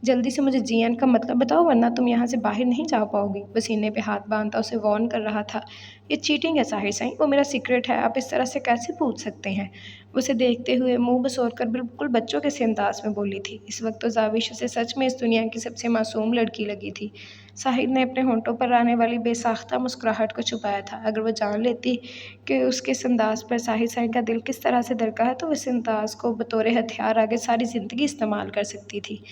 जल्दी से मुझे जीएन का मतलब बताओ, वरना तुम यहाँ से बाहर नहीं जा पाओगी। वो सीने पे हाथ बांधता उसे वार्न कर रहा था। ये चीटिंग है साहिर साईं, वो मेरा सीक्रेट है, आप इस तरह से कैसे पूछ सकते हैं? उसे देखते हुए मुंह बसोर कर बिल्कुल बच्चों के से अंदाज में बोली थी। इस वक्त तो ज़ाविश उसे सच में इस दुनिया की सबसे मासूम लड़की लगी थी। साहिर ने अपने होंठों पर आने वाली बेसाख्ता मुस्कुराहट को छुपाया था। अगर वो जान लेती कि उसके इस अंदाज़ पर साहिर साईं का दिल किस तरह से धड़का है, तो इस अंदाज़ को बतौर हथियार आगे सारी ज़िंदगी इस्तेमाल कर सकती थी।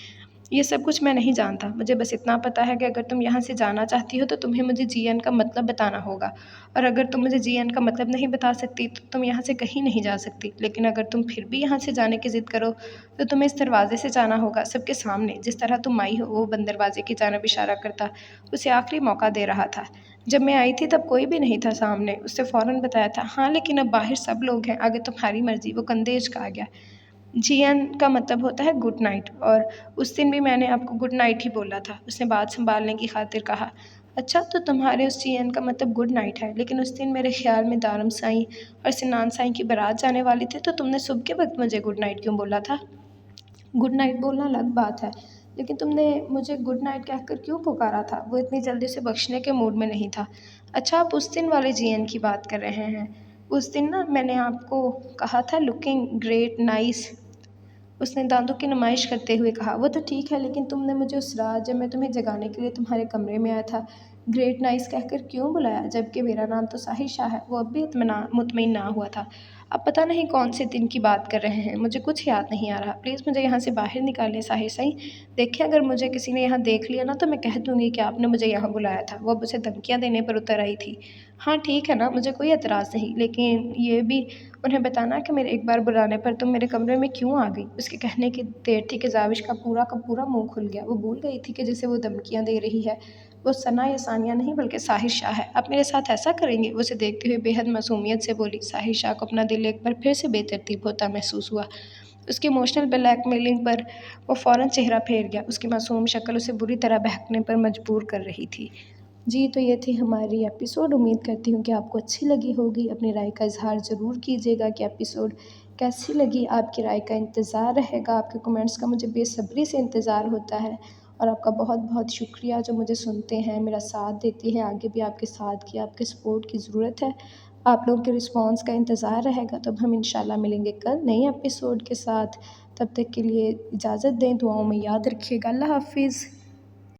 ये सब कुछ मैं नहीं जानता। मुझे बस इतना पता है कि अगर तुम यहाँ से जाना चाहती हो, तो तुम्हें मुझे जीएन का मतलब बताना होगा, और अगर तुम मुझे जीएन का मतलब नहीं बता सकती, तो तुम यहाँ से कहीं नहीं जा सकती। लेकिन अगर तुम फिर भी यहाँ से जाने की ज़िद करो, तो तुम्हें इस दरवाज़े से जाना होगा, सबके सामने। जिस तरह तुम आई हो। वो बंद दरवाज़े की जानिब इशारा करता उसे आखिरी मौका दे रहा था। जब मैं आई थी तब कोई भी नहीं था सामने। उससे फ़ौरन बताया था। हाँ लेकिन अब बाहर सब लोग हैं, आगे तुम्हारी मर्ज़ी। वो कंधे उचका गया। जीएन का मतलब होता है गुड नाइट, और उस दिन भी मैंने आपको गुड नाइट ही बोला था। उसने बात संभालने की खातिर कहा। अच्छा तो तुम्हारे उस जीएन का मतलब गुड नाइट है, लेकिन उस दिन मेरे ख्याल में दारम साईं और सिनान साईं की बारात जाने वाली थी, तो तुमने सुबह के वक्त मुझे गुड नाइट क्यों बोला था? गुड नाइट बोलना अलग बात है, लेकिन तुमने मुझे गुड नाइट कहकर क्यों पुकारा था? वो इतनी जल्दी से बख्शने के मूड में नहीं था। अच्छा आप उस दिन वाले जीएन की बात कर रहे हैं। उस दिन ना मैंने आपको कहा था लुकिंग ग्रेट नाइस। उसने दांतों की नुमाइश करते हुए कहा। वो तो ठीक है, लेकिन तुमने मुझे उस रात जब मैं तुम्हें जगाने के लिए तुम्हारे कमरे में आया था ग्रेट नाइस कहकर क्यों बुलाया, जबकि मेरा नाम तो साहिर शाह है? वो अब भी मुतमईन ना हुआ था। अब पता नहीं कौन से दिन की बात कर रहे हैं, मुझे कुछ याद नहीं आ रहा। प्लीज़ मुझे यहाँ से बाहर निकालें साहिर साईं। देखिए अगर मुझे किसी ने यहाँ देख लिया ना तो मैं कह दूँगी कि आपने मुझे यहाँ बुलाया था। वो अब उसे धमकियाँ देने पर उतर आई थी। हाँ ठीक है ना, मुझे कोई एतराज़ नहीं, लेकिन ये भी उन्हें बताना कि मेरे एक बार बुलाने पर तुम मेरे कमरे में क्यों आ गई। उसके कहने की देर थी कि जाविश का पूरा मुंह खुल गया। वो भूल गई थी कि जिसे वो धमकियाँ दे रही है वो सना या सानिया नहीं बल्कि साहिर शाह है। आप मेरे साथ ऐसा करेंगे? वो उसे देखते हुए बेहद मासूमियत से बोली। साहिर शाह को अपना दिल एक बार फिर से बेतरतीब होता महसूस हुआ। उसकी इमोशनल ब्लैकमेलिंग पर वो फ़ौरन चेहरा फेर गया। उसकी मासूम शक्ल उसे बुरी तरह बहकने पर मजबूर कर रही थी। जी, तो ये थी हमारी एपिसोड। उम्मीद करती हूँ कि आपको अच्छी लगी होगी। अपनी राय का इज़हार ज़रूर कीजिएगा कि एपिसोड कैसी लगी। आपकी राय का इंतज़ार रहेगा, आपके कमेंट्स का मुझे बेसब्री से इंतज़ार होता है। और आपका बहुत बहुत शुक्रिया जो मुझे सुनते हैं, मेरा साथ देती हैं। आगे भी आपके साथ की, आपके सपोर्ट की ज़रूरत है। आप लोगों के रिस्पॉन्स का इंतज़ार रहेगा। तो अब हम इंशाल्लाह मिलेंगे कल नए एपिसोड के साथ। तब तक के लिए इजाज़त दें, दुआओं में याद रखिएगा। अल्लाह हाफ़िज़।